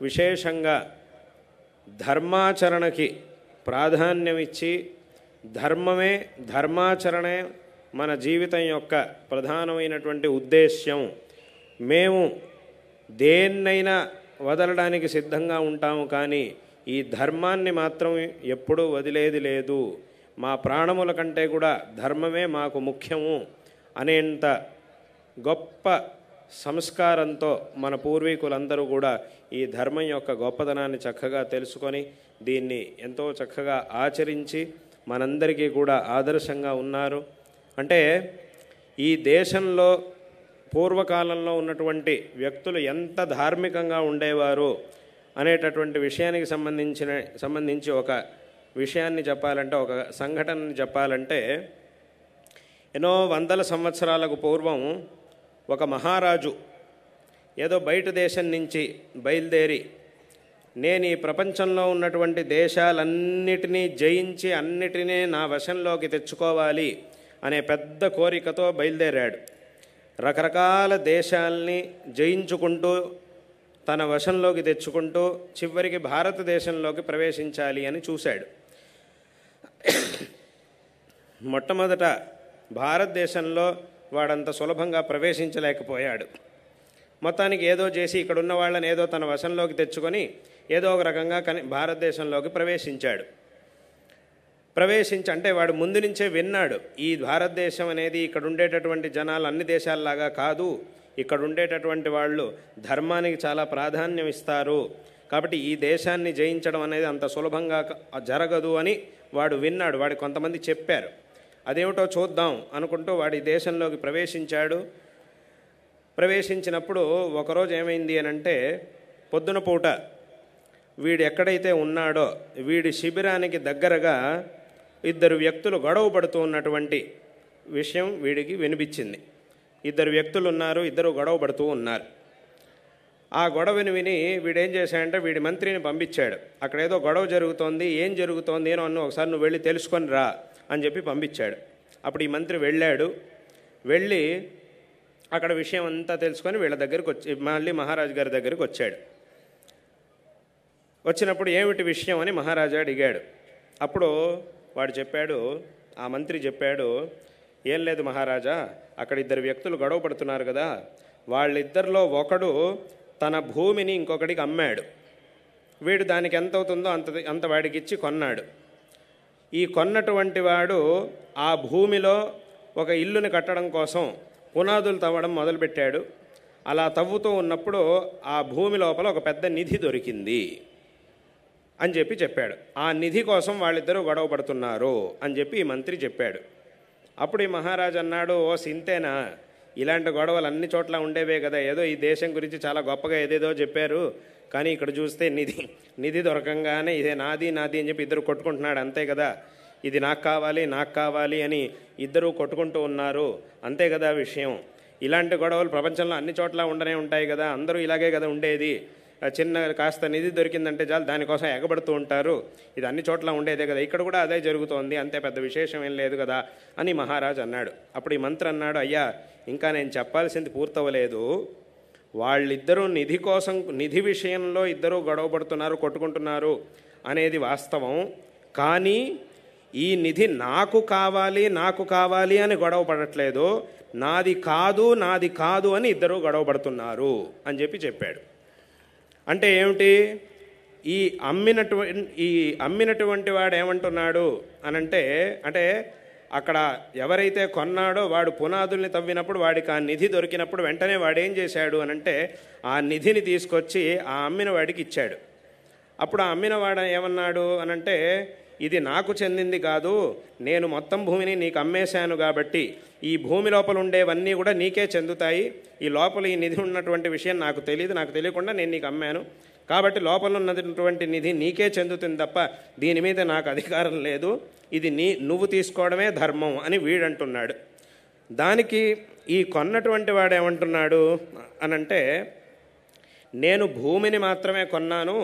[SPEAKER 6] విశేషంగా ధర్మాచరణకి ప్రాధాన్యమిచ్చి, ధర్మాచరణే మన జీవితం యొక్క ప్రధానమైనటువంటి ఉద్దేశ్యం. మేము దేన్నైనా వదలడానికి సిద్ధంగా ఉంటాము, కానీ ఈ ధర్మాన్ని మాత్రం ఎప్పుడూ వదిలేది లేదు. మా ప్రాణముల కంటే కూడా ధర్మమే మాకు ముఖ్యము అనేంత గొప్ప సంస్కారంతో మన పూర్వీకులందరూ కూడా ఈ ధర్మం యొక్క గొప్పదనాన్ని చక్కగా తెలుసుకొని దీన్ని ఎంతో చక్కగా ఆచరించి మనందరికీ కూడా ఆదర్శంగా ఉన్నారు. అంటే ఈ దేశంలో పూర్వకాలంలో ఉన్నటువంటి వ్యక్తులు ఎంత ధార్మికంగా ఉండేవారు అనేటటువంటి విషయానికి సంబంధించి ఒక విషయాన్ని చెప్పాలంటే, ఒక సంఘటనని చెప్పాలంటే, ఎన్నో వందల సంవత్సరాలకు పూర్వం ఒక మహారాజు ఏదో బయట దేశం నుంచి బయలుదేరి, నేను ఈ ప్రపంచంలో ఉన్నటువంటి దేశాలన్నిటినీ జయించి అన్నిటినీ నా వశంలోకి తెచ్చుకోవాలి అనే పెద్ద కోరికతో బయలుదేరాడు. రకరకాల దేశాల్ని జయించుకుంటూ తన వశంలోకి తెచ్చుకుంటూ చివరికి భారతదేశంలోకి ప్రవేశించాలి అని చూశాడు. మొట్టమొదట భారతదేశంలో వాడంత సులభంగా ప్రవేశించలేకపోయాడు. మొత్తానికి ఏదో చేసి ఇక్కడున్న వాళ్ళని ఏదో తన వశంలోకి తెచ్చుకొని ఏదో ఒక రకంగా భారతదేశంలోకి ప్రవేశించాడు. అంటే వాడు ముందు నుంచే విన్నాడు, ఈ భారతదేశం అనేది ఇక్కడ ఉండేటటువంటి జనాలు అన్ని దేశాల్లాగా కాదు, ఇక్కడ ఉండేటటువంటి వాళ్ళు ధర్మానికి చాలా ప్రాధాన్యం ఇస్తారు, కాబట్టి ఈ దేశాన్ని జయించడం అనేది అంత సులభంగా జరగదు అని వాడు విన్నాడు. వాడు కొంతమంది చెప్పారు. అదేమిటో చూద్దాం అనుకుంటూ వాడి దేశంలోకి ప్రవేశించాడు. ప్రవేశించినప్పుడు ఒకరోజు ఏమైంది అనంటే, పొద్దున పూట వీడు ఎక్కడైతే ఉన్నాడో వీడి శిబిరానికి దగ్గరగా ఇద్దరు వ్యక్తులు గొడవ పడుతూ ఉన్నటువంటి విషయం వీడికి వినిపించింది. ఇద్దరు వ్యక్తులు ఉన్నారు, ఇద్దరు గొడవ పడుతూ ఉన్నారు. ఆ గొడవని విని వీడేం చేశాడంటే వీడి మంత్రిని పంపించాడు. అక్కడ ఏదో గొడవ జరుగుతోంది, ఏం జరుగుతోంది ఏనో అన్న ఒకసారి నువ్వు వెళ్ళి తెలుసుకొని రా అని చెప్పి పంపించాడు. అప్పుడు ఈ మంత్రి వెళ్ళాడు. వెళ్ళి అక్కడ విషయం అంతా తెలుసుకొని వీళ్ళ దగ్గరికి మళ్ళీ మహారాజు గారి దగ్గరికి వచ్చాడు. వచ్చినప్పుడు ఏమిటి విషయం అని మహారాజా అడిగాడు. అప్పుడు వాడు చెప్పాడు, ఆ మంత్రి చెప్పాడు, ఏం లేదు మహారాజా, అక్కడ ఇద్దరు వ్యక్తులు గొడవ పడుతున్నారు కదా, వాళ్ళిద్దరిలో ఒకడు తన భూమిని ఇంకొకటికి అమ్మాడు. వీడు దానికి ఎంత అవుతుందో అంత వాడికి ఇచ్చి కొన్నాడు. ఈ కొన్నటువంటి వాడు ఆ భూమిలో ఒక ఇల్లుని కట్టడం కోసం పునాదులు తవ్వడం మొదలుపెట్టాడు. అలా తవ్వుతూ ఉన్నప్పుడు ఆ భూమి లోపల ఒక పెద్ద నిధి దొరికింది. అని చెప్పాడు. ఆ నిధి కోసం వాళ్ళిద్దరూ గొడవ పడుతున్నారు అని చెప్పి ఈ మంత్రి చెప్పాడు. అప్పుడు ఈ మహారాజు అన్నాడు, ఓ సింతేనా, ఇలాంటి గొడవలు అన్ని చోట్ల ఉండేవే కదా, ఏదో ఈ దేశం గురించి చాలా గొప్పగా ఏదేదో చెప్పారు, కానీ ఇక్కడ చూస్తే నిధి దొరకంగానే ఇదే నాది నాది అని చెప్పి ఇద్దరు కొట్టుకుంటున్నాడు, అంతే కదా, ఇది నాకు కావాలి అని ఇద్దరూ కొట్టుకుంటూ ఉన్నారు, అంతే కదా విషయం. ఇలాంటి గొడవలు ప్రపంచంలో అన్ని చోట్ల ఉండనే ఉంటాయి కదా, అందరూ ఇలాగే కదా ఉండేది, చిన్న కాస్త నిధి దొరికిందంటే చాలు దానికోసం ఎగబడుతూ ఉంటారు, ఇది అన్ని చోట్ల ఉండేదే కదా, ఇక్కడ కూడా అదే జరుగుతోంది, అంతే పెద్ద విశేషం ఏం లేదు కదా అని మహారాజు అన్నాడు. అప్పుడు ఈ మంత్రి అన్నాడు, అయ్యా ఇంకా నేను చెప్పాల్సింది పూర్తవలేదు, వాళ్ళిద్దరూ నిధి విషయంలో ఇద్దరూ గొడవ పడుతున్నారు, కొట్టుకుంటున్నారు అనేది వాస్తవం, కానీ ఈ నిధి నాకు కావాలి అని గొడవ పడట్లేదు, నాది కాదు అని ఇద్దరూ గొడవ పడుతున్నారు అని చెప్పాడు. అంటే ఏమిటి, ఈ అమ్మినటువంటి వాడు ఏమంటున్నాడు అనంటే, అంటే అక్కడ ఎవరైతే కొన్నాడో వాడు పునాదుల్ని తవ్వినప్పుడు వాడికి ఆ నిధి దొరికినప్పుడు వెంటనే వాడేం చేశాడు అనంటే ఆ నిధిని తీసుకొచ్చి ఆ అమ్మిన వాడికి ఇచ్చాడు. అప్పుడు ఆ అమ్మినవాడు ఏమన్నాడు అనంటే, ఇది నాకు చెందింది కాదు, నేను మొత్తం భూమిని నీకు అమ్మేశాను కాబట్టి ఈ భూమి లోపల ఉండేవన్నీ కూడా నీకే చెందుతాయి, ఈ లోపల ఈ నిధి ఉన్నటువంటి విషయం నాకు తెలియకుండా నేను నీకు అమ్మాను, కాబట్టి లోపల ఉన్నటువంటి నిధి నీకే చెందుతుంది తప్ప దీని మీద నాకు అధికారం లేదు, ఇది నువ్వు తీసుకోవడమే ధర్మం అని వీడంటున్నాడు. దానికి ఈ కొన్నటువంటి వాడు ఏమంటున్నాడు అనంటే, నేను భూమిని మాత్రమే కొన్నాను,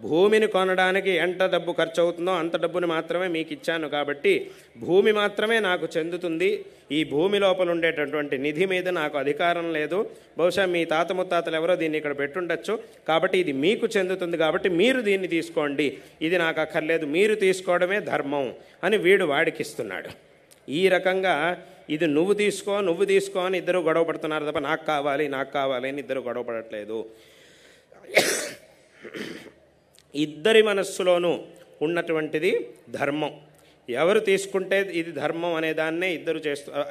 [SPEAKER 6] భూమిని కొనడానికి ఎంత డబ్బు ఖర్చు అవుతుందో అంత డబ్బుని మాత్రమే మీకు ఇచ్చాను, కాబట్టి భూమి మాత్రమే నాకు చెందుతుంది, ఈ భూమి లోపల ఉండేటటువంటి నిధి మీద నాకు అధికారం లేదు, బహుశా మీ తాత ముత్తాతలు ఎవరో దీన్ని ఇక్కడ పెట్టుండొచ్చు, కాబట్టి ఇది మీకు చెందుతుంది, కాబట్టి మీరు దీన్ని తీసుకోండి, ఇది నాకు అక్కర్లేదు, మీరు తీసుకోవడమే ధర్మం అని వీడు వాడికి ఇస్తున్నాడు. ఈ రకంగా ఇది నువ్వు తీసుకో అని ఇద్దరు గొడవ పడుతున్నారు తప్ప నాకు కావాలి అని ఇద్దరు గొడవ పడట్లేదు. ఇద్దరి మనస్సులోనూ ఉన్నటువంటిది ధర్మం, ఎవరు తీసుకుంటే ఇది ధర్మం అనే దాన్నే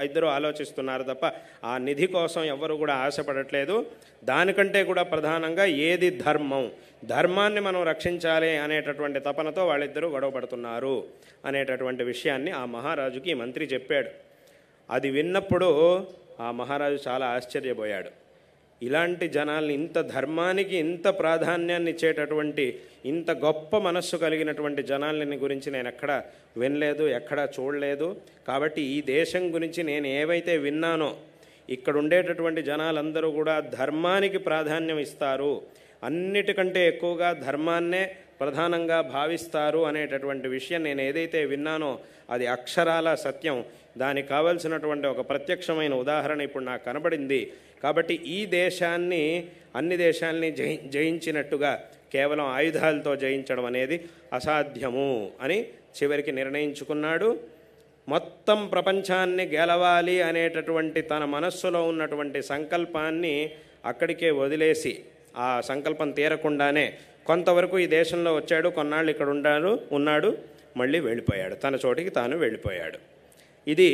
[SPEAKER 6] ఇద్దరు ఆలోచిస్తున్నారు తప్ప ఆ నిధి కోసం ఎవరు కూడా ఆశపడట్లేదు. దానికంటే కూడా ప్రధానంగా ఏది ధర్మాన్ని మనం రక్షించాలి అనేటటువంటి తపనతో వాళ్ళిద్దరూ గొడవ పడుతున్నారు అనేటటువంటి విషయాన్ని ఆ మహారాజుకి ఈ మంత్రి చెప్పాడు. అది విన్నప్పుడు ఆ మహారాజు చాలా ఆశ్చర్యపోయాడు. ఇలాంటి జనాల్ని, ఇంత ధర్మానికి ఇంత ప్రాధాన్యాన్ని ఇచ్చేటటువంటి ఇంత గొప్ప మనస్సు కలిగినటువంటి జనాలని గురించి నేను ఎక్కడా వినలేదు, ఎక్కడా చూడలేదు. కాబట్టి ఈ దేశం గురించి నేను ఏవైతే విన్నానో, ఇక్కడ ఉండేటటువంటి జనాలందరూ కూడా ధర్మానికి ప్రాధాన్యం ఇస్తారు, అన్నిటికంటే ఎక్కువగా ధర్మాన్నే ప్రధానంగా భావిస్తారు అనేటటువంటి విషయం నేను ఏదైతే విన్నానో అది అక్షరాల సత్యం. దానికి కావలసినటువంటి ఒక ప్రత్యక్షమైన ఉదాహరణ ఇప్పుడు నాకు కనబడింది. కాబట్టి ఈ దేశాన్ని, అన్ని దేశాల్ని జయించినట్టుగా కేవలం ఆయుధాలతో జయించడం అనేది అసాధ్యము అని చివరికి నిర్ణయించుకున్నాడు. మొత్తం ప్రపంచాన్ని గెలవాలి అనేటటువంటి తన మనస్సులో ఉన్నటువంటి సంకల్పాన్ని అక్కడికే వదిలేసి, ఆ సంకల్పం తీరకుండానే కొంతవరకు ఈ దేశంలో వచ్చాడు, కొన్నాళ్ళు ఇక్కడ ఉన్నాడు, మళ్ళీ వెళ్ళిపోయాడు, తన చోటికి తాను వెళ్ళిపోయాడు. ఇది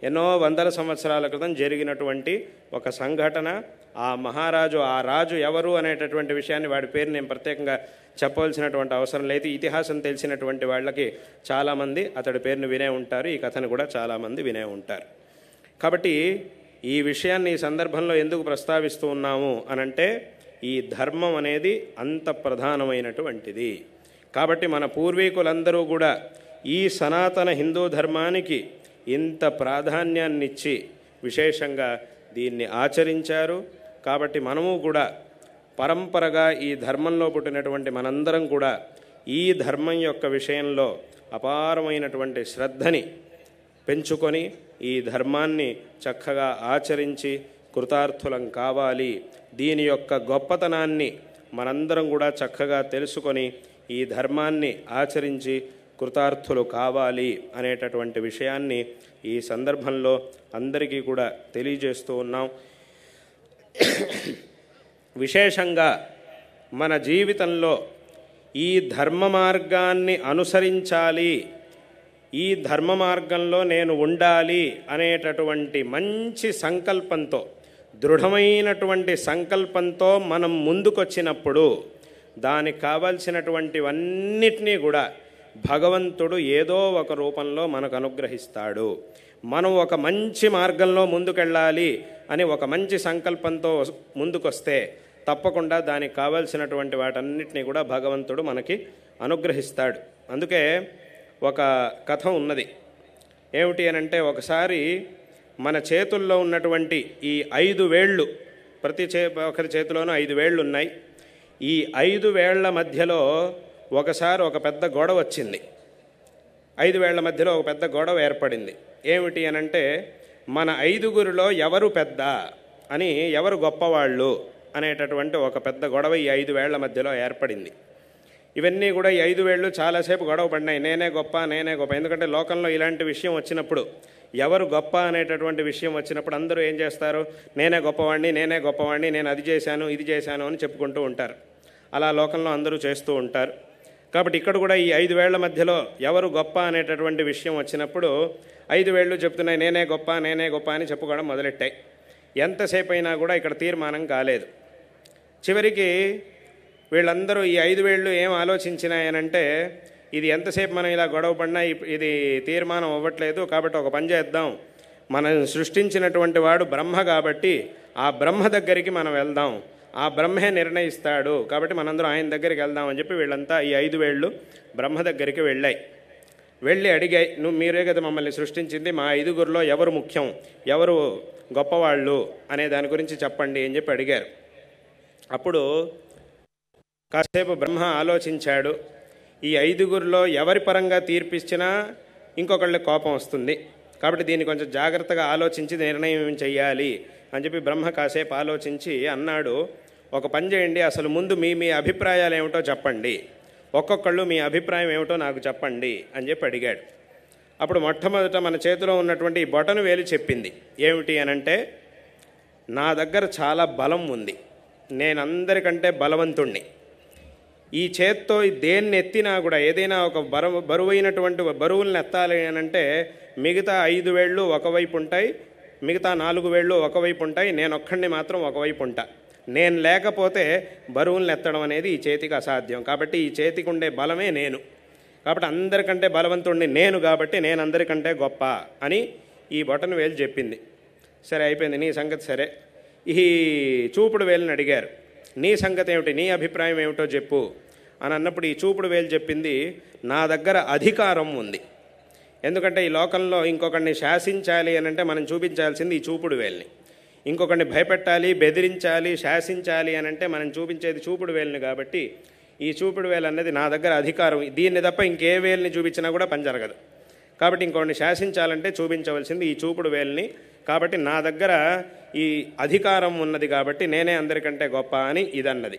[SPEAKER 6] ఎన్నో వందల సంవత్సరాల క్రితం జరిగినటువంటి ఒక సంఘటన. ఆ రాజు ఎవరు అనేటటువంటి విషయాన్ని, వాడి పేరు నేను ప్రత్యేకంగా చెప్పవలసినటువంటి అవసరం లేదు. ఇతిహాసం తెలిసినటువంటి వాళ్ళకి చాలామంది అతడి పేరును వినే ఉంటారు, ఈ కథను కూడా చాలామంది వినే ఉంటారు. కాబట్టి ఈ విషయాన్ని ఈ సందర్భంలో ఎందుకు ప్రస్తావిస్తూ ఉన్నాము అనంటే, ఈ ధర్మం అనేది అంత ప్రధానమైనటువంటిది. కాబట్టి మన పూర్వీకులందరూ కూడా ఈ సనాతన హిందూ ధర్మానికి ఇంత ప్రాధాన్యాన్నిచ్చి విశేషంగా దీన్ని ఆచరించారు. కాబట్టి మనము కూడా పరంపరగా ఈ ధర్మంలో పుట్టినటువంటి మనందరం కూడా ఈ ధర్మం యొక్క విషయంలో అపారమైనటువంటి శ్రద్ధని పెంచుకొని ఈ ధర్మాన్ని చక్కగా ఆచరించి కృతార్థులం కావాలి. దీని యొక్క గొప్పతనాన్ని మనందరం కూడా చక్కగా తెలుసుకొని ఈ ధర్మాన్ని ఆచరించి కృతార్థులు కావాలి అనేటటువంటి విషయాన్ని ఈ సందర్భంలో అందరికీ కూడా తెలియజేస్తూ ఉన్నాం. విశేషంగా మన జీవితంలో ఈ ధర్మ మార్గాన్ని అనుసరించాలి, ఈ ధర్మ మార్గంలో నేను ఉండాలి అనేటటువంటి మంచి సంకల్పంతో, దృఢమైనటువంటి సంకల్పంతో మనం ముందుకొచ్చినప్పుడు దానికి కావలసినటువంటివన్నిటినీ కూడా భగవంతుడు ఏదో ఒక రూపంలో మనకు అనుగ్రహిస్తాడు. మనం ఒక మంచి మార్గంలో ముందుకెళ్ళాలి అని ఒక మంచి సంకల్పంతో ముందుకొస్తే తప్పకుండా దానికి కావలసినటువంటి వాటన్నిటినీ కూడా భగవంతుడు మనకి అనుగ్రహిస్తాడు. అందుకే ఒక కథ ఉన్నది. ఏమిటి అనంటే, ఒకసారి మన చేతుల్లో ఉన్నటువంటి ఈ 5 వేళ్ళు, ఒకరి చేతిలోనూ 5 వేళ్ళు ఉన్నాయి. ఈ 5 వేళ్ల మధ్యలో ఒకసారి ఒక పెద్ద గొడవ వచ్చింది. 5 వేళ్ల మధ్యలో ఒక పెద్ద గొడవ ఏర్పడింది. ఏమిటి అనంటే, మన 5గురిలో ఎవరు పెద్ద అని, ఎవరు గొప్పవాళ్ళు అనేటటువంటి ఒక పెద్ద గొడవ ఈ 5 వేళ్ల మధ్యలో ఏర్పడింది. ఇవన్నీ కూడా ఈ 5 వేళ్ళు చాలాసేపు గొడవ పడినాయి. నేనే గొప్ప, నేనే గొప్ప. ఎందుకంటే లోకంలో ఇలాంటి విషయం వచ్చినప్పుడు, ఎవరు గొప్ప అనేటటువంటి విషయం వచ్చినప్పుడు అందరూ ఏం చేస్తారు? నేనే గొప్పవాడిని, నేనే గొప్పవాడిని, నేను అది చేశాను, ఇది చేశాను అని చెప్పుకుంటూ ఉంటారు. అలా లోకంలో అందరూ చేస్తూ ఉంటారు. కాబట్టి ఇక్కడ కూడా ఈ 5 వేళ్ల మధ్యలో ఎవరు గొప్ప అనేటటువంటి విషయం వచ్చినప్పుడు 5 వేళ్ళు చెప్తున్నాయి నేనే గొప్ప, నేనే గొప్ప అని చెప్పుకోవడం మొదలెట్టాయి. ఎంతసేపు అయినా కూడా ఇక్కడ తీర్మానం కాలేదు. చివరికి వీళ్ళందరూ ఈ 5 వేళ్ళు ఏం ఆలోచించినాయనంటే, ఇది ఎంతసేపు మనం ఇలా గొడవ పడినా ఇది తీర్మానం అవ్వట్లేదు, కాబట్టి ఒక పని చేద్దాం. మనం సృష్టించినటువంటి వాడు బ్రహ్మ కాబట్టి ఆ బ్రహ్మ దగ్గరికి మనం వెళ్దాం, ఆ బ్రహ్మే నిర్ణయిస్తాడు, కాబట్టి మనందరం ఆయన దగ్గరికి వెళ్దాం అని చెప్పి వీళ్ళంతా ఈ 5 వేళ్ళు బ్రహ్మ దగ్గరికి వెళ్ళి అడిగాయి, మీరే కదా మమ్మల్ని సృష్టించింది, మా 5గురిలో ఎవరు ముఖ్యం, ఎవరు గొప్పవాళ్ళు అనే దాని గురించి చెప్పండి అని చెప్పి అడిగారు. అప్పుడు కాసేపు బ్రహ్మ ఆలోచించాడు. ఈ 5గురిలో ఎవరి పరంగా తీర్పిచ్చినా ఇంకొకళ్ళకి కోపం వస్తుంది, కాబట్టి దీన్ని కొంచెం జాగ్రత్తగా ఆలోచించి నిర్ణయం చెయ్యాలి అని చెప్పి బ్రహ్మ కాసేపు ఆలోచించి అన్నాడు, ఒక పని చేయండి, అసలు ముందు మీ అభిప్రాయాలు ఏమిటో చెప్పండి, ఒక్కొక్కళ్ళు మీ అభిప్రాయం ఏమిటో నాకు చెప్పండి అని చెప్పి అడిగాడు. అప్పుడు మొట్టమొదట మన చేతిలో ఉన్నటువంటి ఈ బొటను వేలు చెప్పింది. ఏమిటి అనంటే, నా దగ్గర చాలా బలం ఉంది, నేను అందరికంటే బలవంతుణ్ణి. ఈ చేత్తో దేన్ని ఎత్తినా కూడా, ఏదైనా ఒక బరువైనటువంటి బరువులను ఎత్తాలి అనంటే మిగతా 5 వేళ్ళు ఒకవైపు ఉంటాయి, మిగతా 4 వేళ్ళు ఒకవైపు ఉంటాయి, నేను ఒక్కడిని మాత్రం ఒకవైపు ఉంటా. నేను లేకపోతే బరువులను ఎత్తడం అనేది ఈ చేతికి అసాధ్యం. కాబట్టి ఈ చేతికి ఉండే బలమే నేను, కాబట్టి అందరికంటే బలవంతుడిని నేను, కాబట్టి నేను అందరికంటే గొప్ప అని ఈ బొటను వేలు చెప్పింది. సరే అయిపోయింది, నీ సంగతి సరే. ఈ చూపుడు వేలుని అడిగారు, నీ సంగతి ఏమిటి, నీ అభిప్రాయం ఏమిటో చెప్పు అని అన్నప్పుడు ఈ చూపుడు వేలు చెప్పింది, నా దగ్గర అధికారం ఉంది. ఎందుకంటే ఈ లోకంలో ఇంకొకరిని శాసించాలి అని అంటే మనం చూపించాల్సింది ఈ చూపుడు వేలుని. ఇంకొకరిని భయపెట్టాలి, బెదిరించాలి, శాసించాలి అని అంటే మనం చూపించేది చూపుడు వేలుని. కాబట్టి ఈ చూపుడు వేలు అన్నది నా దగ్గర అధికారం, దీన్ని తప్ప ఇంకే వేలుని చూపించినా కూడా పని జరగదు. కాబట్టి ఇంకొకరిని శాసించాలంటే చూపించవలసింది ఈ చూపుడు వేలుని. కాబట్టి నా దగ్గర ఈ అధికారం ఉన్నది, కాబట్టి నేనే అందరికంటే గొప్ప అని ఇదన్నది.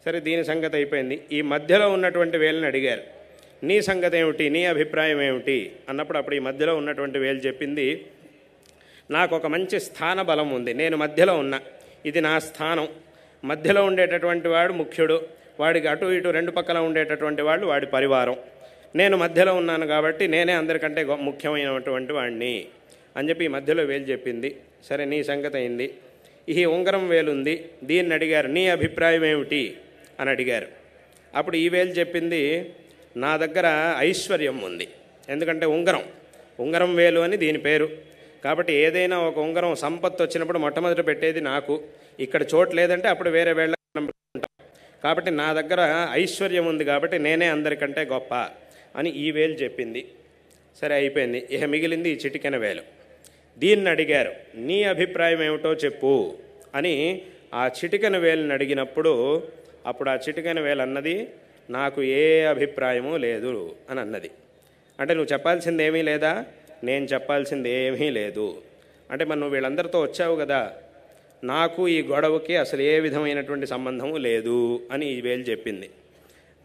[SPEAKER 6] సరే, దీని సంగతి అయిపోయింది. ఈ మధ్యలో ఉన్నటువంటి వేలుని అడిగారు, నీ సంగతి ఏమిటి, నీ అభిప్రాయం ఏమిటి అన్నప్పుడు అప్పుడు ఈ మధ్యలో ఉన్నటువంటి వేలు చెప్పింది, నాకు ఒక మంచి స్థాన బలం ఉంది, నేను మధ్యలో ఉన్నా, ఇది నా స్థానం. మధ్యలో ఉండేటటువంటి వాడు ముఖ్యుడు, వాడికి అటు ఇటు 2 పక్కల ఉండేటటువంటి వాళ్ళు వాడి పరివారం. నేను మధ్యలో ఉన్నాను కాబట్టి నేనే అందరికంటే ముఖ్యమైనటువంటి వాడిని అని చెప్పి ఈ మధ్యలో వేలు చెప్పింది. సరే, నీ సంగతి అయింది. ఈ ఉంగరం వేలు ఉంది, దీన్ని అడిగారు, నీ అభిప్రాయం ఏమిటి అని అడిగారు. అప్పుడు ఈ వేలు చెప్పింది, నా దగ్గర ఐశ్వర్యం ఉంది. ఎందుకంటే ఉంగరం వేలు అని దీని పేరు. కాబట్టి ఏదైనా ఒక ఉంగరం సంపత్తు వచ్చినప్పుడు మొట్టమొదటి పెట్టేది నాకు. ఇక్కడ చోటు లేదంటే అప్పుడు వేరే వేళ్ళ ఉంటాం. కాబట్టి నా దగ్గర ఐశ్వర్యం ఉంది, కాబట్టి నేనే అందరికంటే గొప్ప అని ఈ వేలు చెప్పింది. సరే అయిపోయింది. ఇక మిగిలింది ఈ చిటికెన వేలు. దీన్ని అడిగారు, నీ అభిప్రాయం ఏమిటో చెప్పు అని ఆ చిటికెన వేలుని అడిగినప్పుడు అప్పుడు ఆ చిటికెన వేలు అన్నది, నాకు ఏ అభిప్రాయమూ లేదు అని అన్నది. అంటే నువ్వు చెప్పాల్సింది ఏమీ లేదా? నేను చెప్పాల్సింది ఏమీ లేదు. అంటే మరి నువ్వు వీళ్ళందరితో వచ్చావు కదా, నాకు ఈ గొడవకి అసలు ఏ విధమైనటువంటి సంబంధము లేదు అని ఈ వేలు చెప్పింది.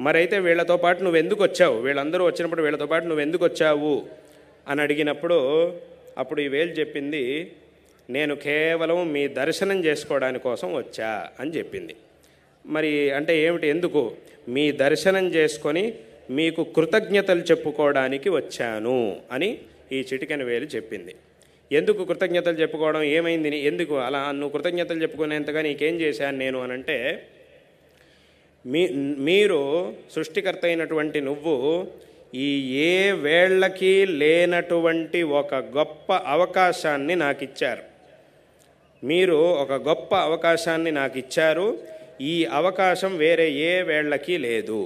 [SPEAKER 6] మరైతే వీళ్ళతో పాటు నువ్వు ఎందుకు వచ్చావు, వీళ్ళందరూ వచ్చినప్పుడు వీళ్ళతో పాటు నువ్వు ఎందుకు వచ్చావు అని అడిగినప్పుడు అప్పుడు ఈ వేలు చెప్పింది, నేను కేవలం మీ దర్శనం చేసుకోవడానికి కోసం వచ్చా అని చెప్పింది. మరి అంటే ఏమిటి, ఎందుకు? మీ దర్శనం చేసుకొని మీకు కృతజ్ఞతలు చెప్పుకోవడానికి వచ్చాను అని ఈ చిటికెన వేలు చెప్పింది. ఎందుకు కృతజ్ఞతలు చెప్పుకోవడం, ఏమైంది, ఎందుకు అలా నువ్వు కృతజ్ఞతలు చెప్పుకునేంతగా నీకేం చేశాను నేను అనంటే, మీరు సృష్టికర్త అయినటువంటి నువ్వు ఈ ఏ వేళ్ళకి లేనటువంటి ఒక గొప్ప అవకాశాన్ని నాకు ఇచ్చారు. మీరు ఒక గొప్ప అవకాశాన్ని నాకు ఇచ్చారు. ఈ అవకాశం వేరే ఏ వేళ్ళకి లేదు.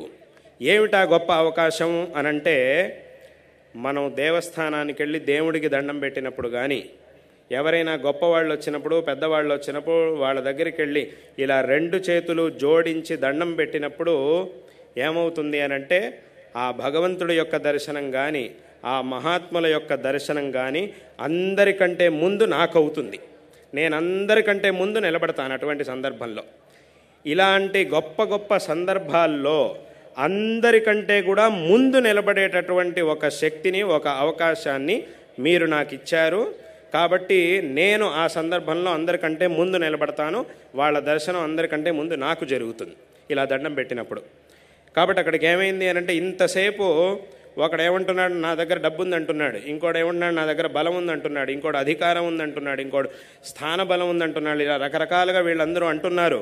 [SPEAKER 6] ఏమిటా గొప్ప అవకాశం అనంటే, మనం దేవస్థానానికి వెళ్ళి దేవుడికి దండం పెట్టినప్పుడు కానీ, ఎవరైనా గొప్పవాళ్ళు వచ్చినప్పుడు, పెద్దవాళ్ళు వచ్చినప్పుడు వాళ్ళ దగ్గరికి వెళ్ళి ఇలా 2 చేతులు జోడించి దండం పెట్టినప్పుడు ఏమవుతుంది అనంటే, ఆ భగవంతుడి యొక్క దర్శనం కానీ, ఆ మహాత్ముల యొక్క దర్శనం కానీ అందరికంటే ముందు నాకవుతుంది. నేను అందరికంటే ముందు నిలబడతాను. అటువంటి సందర్భంలో, ఇలాంటి గొప్ప గొప్ప సందర్భాల్లో అందరికంటే కూడా ముందు నిలబడేటటువంటి ఒక శక్తిని, ఒక అవకాశాన్ని మీరు నాకు ఇచ్చారు. కాబట్టి నేను ఆ సందర్భంలో అందరికంటే ముందు నిలబడతాను. వాళ్ళ దర్శనం అందరికంటే ముందు నాకు జరుగుతుంది ఇలా దండం పెట్టినప్పుడు. కాబట్టి అక్కడికి ఏమైంది అనంటే, ఇంతసేపు ఒకడు ఏమంటున్నాడు, నా దగ్గర డబ్బు ఉందంటున్నాడు, ఇంకోటి ఏమంటున్నాడు, నా దగ్గర బలం ఉందంటున్నాడు, ఇంకోటి అధికారం ఉందంటున్నాడు, ఇంకోటి స్థాన బలం ఉందంటున్నాడు. ఇలా రకరకాలుగా వీళ్ళందరూ అంటున్నారు.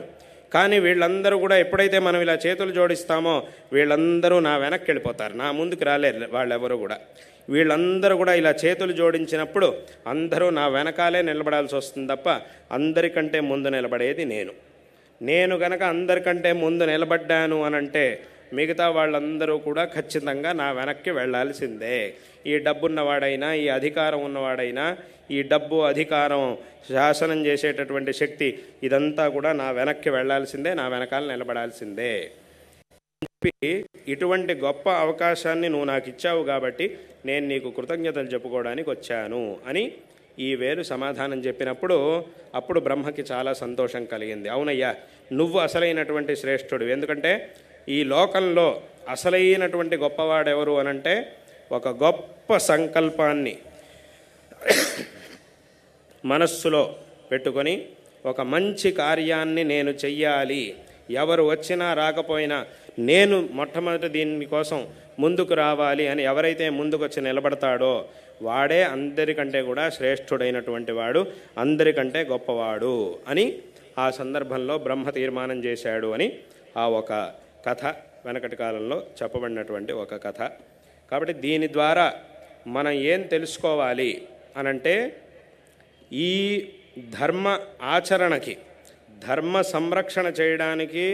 [SPEAKER 6] కానీ వీళ్ళందరూ కూడా ఎప్పుడైతే మనం ఇలా చేతులు జోడిస్తామో వీళ్ళందరూ నా వెనక్కి వెళ్ళిపోతారు, నా ముందుకు రాలేరు వాళ్ళెవరూ కూడా. వీళ్ళందరూ కూడా ఇలా చేతులు జోడించినప్పుడు అందరూ నా వెనకాలే నిలబడాల్సి వస్తుంది తప్ప అందరికంటే ముందు నిలబడేది నేను గనక అందరికంటే ముందు నిలబడ్డాను అనంటే మిగతా వాళ్ళందరూ కూడా ఖచ్చితంగా నా వెనక్కి వెళ్ళాల్సిందే. ఈ డబ్బున్నవాడైనా, ఈ అధికారం ఉన్నవాడైనా, ఈ డబ్బు అధికారం శాసనం చేసేటటువంటి శక్తి ఇదంతా కూడా నా వెనక్కి వెళ్ళాల్సిందే, నా వెనకాల నిలబడాల్సిందే చెప్పి, ఇటువంటి గొప్ప అవకాశాన్ని నువ్వు నాకు ఇచ్చావు కాబట్టి నేను నీకు కృతజ్ఞతలు చెప్పుకోవడానికి వచ్చాను అని ఈ వేలు సమాధానం చెప్పినప్పుడు అప్పుడు బ్రహ్మకి చాలా సంతోషం కలిగింది. అవునయ్యా, నువ్వు అసలైనటువంటి శ్రేష్ఠుడు. ఎందుకంటే ఈ లోకంలో అసలైనటువంటి గొప్పవాడెవరు అనంటే, ఒక గొప్ప సంకల్పాన్ని మనస్సులో పెట్టుకొని ఒక మంచి కార్యాన్ని నేను చెయ్యాలి, ఎవరు వచ్చినా రాకపోయినా నేను మొట్టమొదటి దీనికోసం ముందుకు రావాలి అని ఎవరైతే ముందుకొచ్చి నిలబడతాడో వాడే అందరికంటే కూడా శ్రేష్ఠుడైనటువంటి వాడు, అందరికంటే గొప్పవాడు అని ఆ సందర్భంలో బ్రహ్మ తీర్మానం చేశాడు అని ఆ ఒక కథ వెనకటి కాలంలో చెప్పబడినటువంటి ఒక కథ. కాబట్టి దీని ద్వారా మనం ఏం తెలుసుకోవాలి అనంటే, ఈ ధర్మ ఆచరణకి, ధర్మ సంరక్షణ చేయడానికి,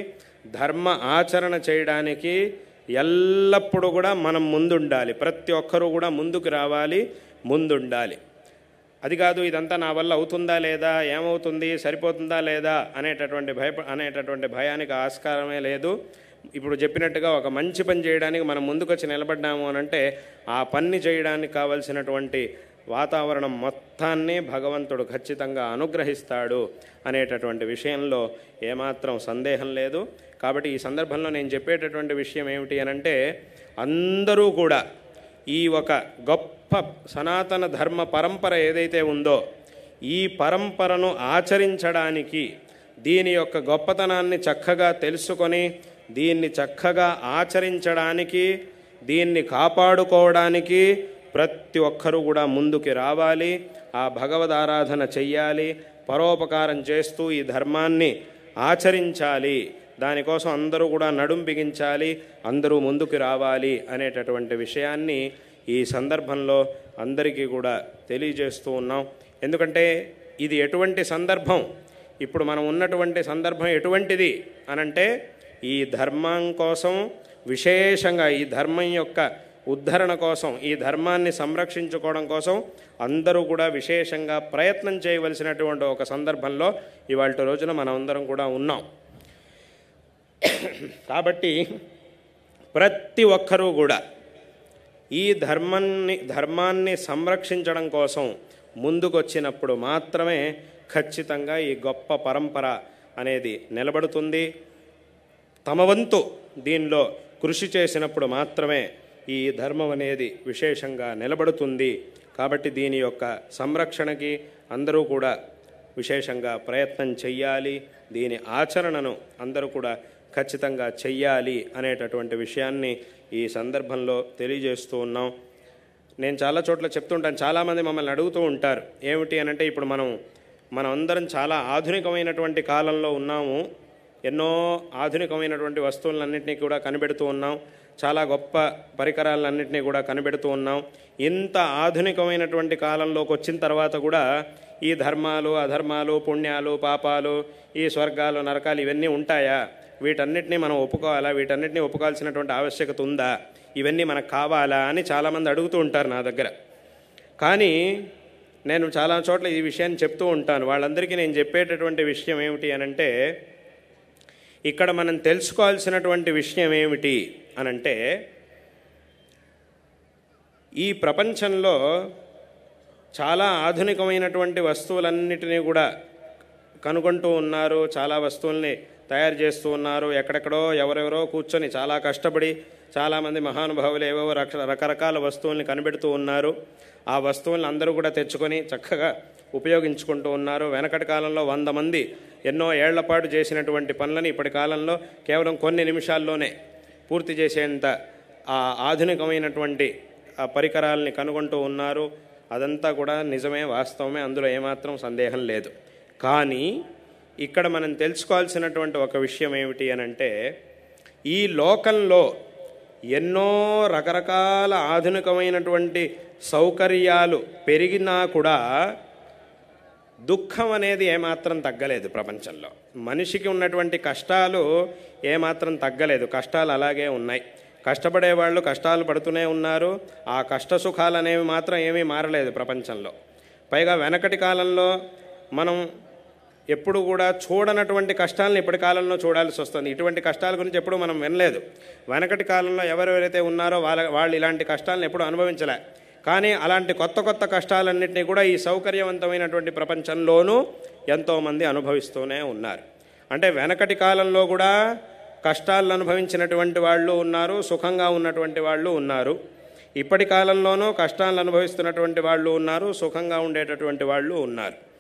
[SPEAKER 6] ధర్మ ఆచరణ చేయడానికి ఎల్లప్పుడూ కూడా మనం ముందుండాలి. ప్రతి ఒక్కరూ కూడా ముందుకు రావాలి, ముందుండాలి. అది కాదు ఇదంతా నా వల్ల అవుతుందా లేదా, ఏమవుతుంది, సరిపోతుందా లేదా అనేటటువంటి భయానికి ఆస్కారమే లేదు. ఇప్పుడు చెప్పినట్టుగా ఒక మంచి పని చేయడానికి మనం ముందుకొచ్చి నిలబడ్డాము అనంటే ఆ పని చేయడానికి కావలసినటువంటి వాతావరణం మొత్తాన్ని భగవంతుడు ఖచ్చితంగా అనుగ్రహిస్తాడు అనేటటువంటి విషయంలో ఏమాత్రం సందేహం లేదు. కాబట్టి ఈ సందర్భంలో నేను చెప్పేటటువంటి విషయం ఏమిటి అనంటే, అందరూ కూడా ఈ ఒక గొప్ప సనాతన ధర్మ పరంపర ఏదైతే ఉందో ఈ పరంపరను ఆచరించడానికి, దీని యొక్క గొప్పతనాన్ని చక్కగా తెలుసుకొని దీన్ని చక్కగా ఆచరించడానికి, దీన్ని కాపాడుకోవడానికి ప్రతి ఒక్కరూ కూడా ముందుకు రావాలి. ఆ భగవద్ ఆరాధన చెయ్యాలి, పరోపకారం చేస్తూ ఈ ధర్మాన్ని ఆచరించాలి. దానికోసం అందరూ కూడా నడుం బిగించాలి, అందరూ ముందుకు రావాలి అనేటటువంటి విషయాన్ని ఈ సందర్భంలో అందరికీ కూడా తెలియజేస్తూ ఉన్నాం. ఎందుకంటే ఇది ఎటువంటి సందర్భం, ఇప్పుడు మనం ఉన్నటువంటి సందర్భం ఎటువంటిది అనంటే, ఈ ధర్మం కోసం విశేషంగా, ఈ ధర్మం యొక్క ఉద్ధరణ కోసం, ఈ ధర్మాన్ని సంరక్షించుకోవడం కోసం అందరూ కూడా విశేషంగా ప్రయత్నం చేయవలసినటువంటి ఒక సందర్భంలో ఇవాళ రోజున మనం అందరం కూడా ఉన్నాం. కాబట్టి ప్రతి ఒక్కరూ కూడా ఈ ధర్మాన్ని సంరక్షించడం కోసం ముందుకొచ్చినప్పుడు మాత్రమే ఖచ్చితంగా ఈ గొప్ప పరంపర అనేది నిలబడుతుంది. తమ వంతు దీనిలో కృషి చేసినప్పుడు మాత్రమే ఈ ధర్మం అనేది విశేషంగా నిలబడుతుంది. కాబట్టి దీని యొక్క సంరక్షణకి అందరూ కూడా విశేషంగా ప్రయత్నం చెయ్యాలి, దీని ఆచరణను అందరూ కూడా ఖచ్చితంగా చెయ్యాలి అనేటటువంటి విషయాన్ని ఈ సందర్భంలో తెలియజేస్తూ ఉన్నాం. నేను చాలా చోట్ల చెప్తుంటాను, చాలామంది మమ్మల్ని అడుగుతూ ఉంటారు ఏమిటి అనంటే, ఇప్పుడు మనం అందరం చాలా ఆధునికమైనటువంటి కాలంలో ఉన్నాము, ఎన్నో ఆధునికమైనటువంటి వస్తువులన్నింటినీ కూడా కనిపెడుతూ ఉన్నాం. చాలా గొప్ప పరికరాలన్నింటినీ కూడా కనిపెడుతూ ఉన్నాం. ఇంత ఆధునికమైనటువంటి కాలంలోకి వచ్చిన తర్వాత కూడా ఈ ధర్మాలు, అధర్మాలు, పుణ్యాలు, పాపాలు, ఈ స్వర్గాలు, నరకాలు ఇవన్నీ ఉంటాయా? వీటన్నిటినీ మనం ఒప్పుకోవాలా? వీటన్నిటినీ ఒప్పుకోవాల్సినటువంటి ఆవశ్యకత ఉందా? ఇవన్నీ మనకు కావాలా అని చాలామంది అడుగుతూ ఉంటారు నా దగ్గర. కానీ నేను చాలా చోట్ల ఈ విషయాన్ని చెప్తూ ఉంటాను. వాళ్ళందరికీ నేను చెప్పేటటువంటి విషయం ఏమిటి అనంటే, ఇక్కడ మనం తెలుసుకోవాల్సినటువంటి విషయం ఏమిటి అనంటే, ఈ ప్రపంచంలో చాలా ఆధునికమైనటువంటి వస్తువులన్నిటినీ కూడా కనుగొంటూ ఉన్నారు. చాలా వస్తువుల్ని తయారు చేస్తూ ఉన్నారు. ఎక్కడెక్కడో ఎవరెవరో కూర్చొని చాలా కష్టపడి చాలామంది మహానుభావులు ఏవేవో రకరకాల వస్తువుల్ని కనిపెడుతూ ఉన్నారు. ఆ వస్తువులను అందరూ కూడా తెచ్చుకొని చక్కగా ఉపయోగించుకుంటూ ఉన్నారు. వెనకటి కాలంలో 100 మంది ఎన్నో ఏళ్ల పాటు చేసినటువంటి పనులని ఇప్పటి కాలంలో కేవలం కొన్ని నిమిషాల్లోనే పూర్తి చేసేంత ఆ ఆధునికమైనటువంటి పరికరాలని కనుగొంటూ ఉన్నారు. అదంతా కూడా నిజమే, వాస్తవమే, అందులో ఏమాత్రం సందేహం లేదు. కానీ ఇక్కడ మనం తెలుసుకోవాల్సినటువంటి ఒక విషయం ఏమిటి అనంటే, ఈ లోకంలో ఎన్నో రకరకాల ఆధునికమైనటువంటి సౌకర్యాలు పెరిగినా కూడా దుఃఖం అనేది ఏమాత్రం తగ్గలేదు. ప్రపంచంలో మనిషికి ఉన్నటువంటి కష్టాలు ఏమాత్రం తగ్గలేదు. కష్టాలు అలాగే ఉన్నాయి. కష్టపడేవాళ్ళు కష్టాలు పడుతూనే ఉన్నారు. ఆ కష్ట సుఖాలు అనేవి మాత్రం ఏమీ మారలేదు ప్రపంచంలో. పైగా వెనకటి కాలంలో మనం ఎప్పుడు కూడా చూడనటువంటి కష్టాలను ఇప్పటి కాలంలో చూడాల్సి వస్తుంది. ఇటువంటి కష్టాల గురించి ఎప్పుడు మనం వినలేదు. వెనకటి కాలంలో ఎవరెవరైతే ఉన్నారో వాళ్ళు ఇలాంటి కష్టాలను ఎప్పుడు అనుభవించలే. కానీ అలాంటి కొత్త కొత్త కష్టాలన్నింటినీ కూడా ఈ సౌకర్యవంతమైనటువంటి ప్రపంచంలోనూ ఎంతోమంది అనుభవిస్తూనే ఉన్నారు. అంటే వెనకటి కాలంలో కూడా కష్టాలను అనుభవించినటువంటి వాళ్ళు ఉన్నారు, సుఖంగా ఉన్నటువంటి వాళ్ళు ఉన్నారు. ఇప్పటి కాలంలోనూ కష్టాలను అనుభవిస్తున్నటువంటి వాళ్ళు ఉన్నారు, సుఖంగా ఉండేటటువంటి వాళ్ళు ఉన్నారు.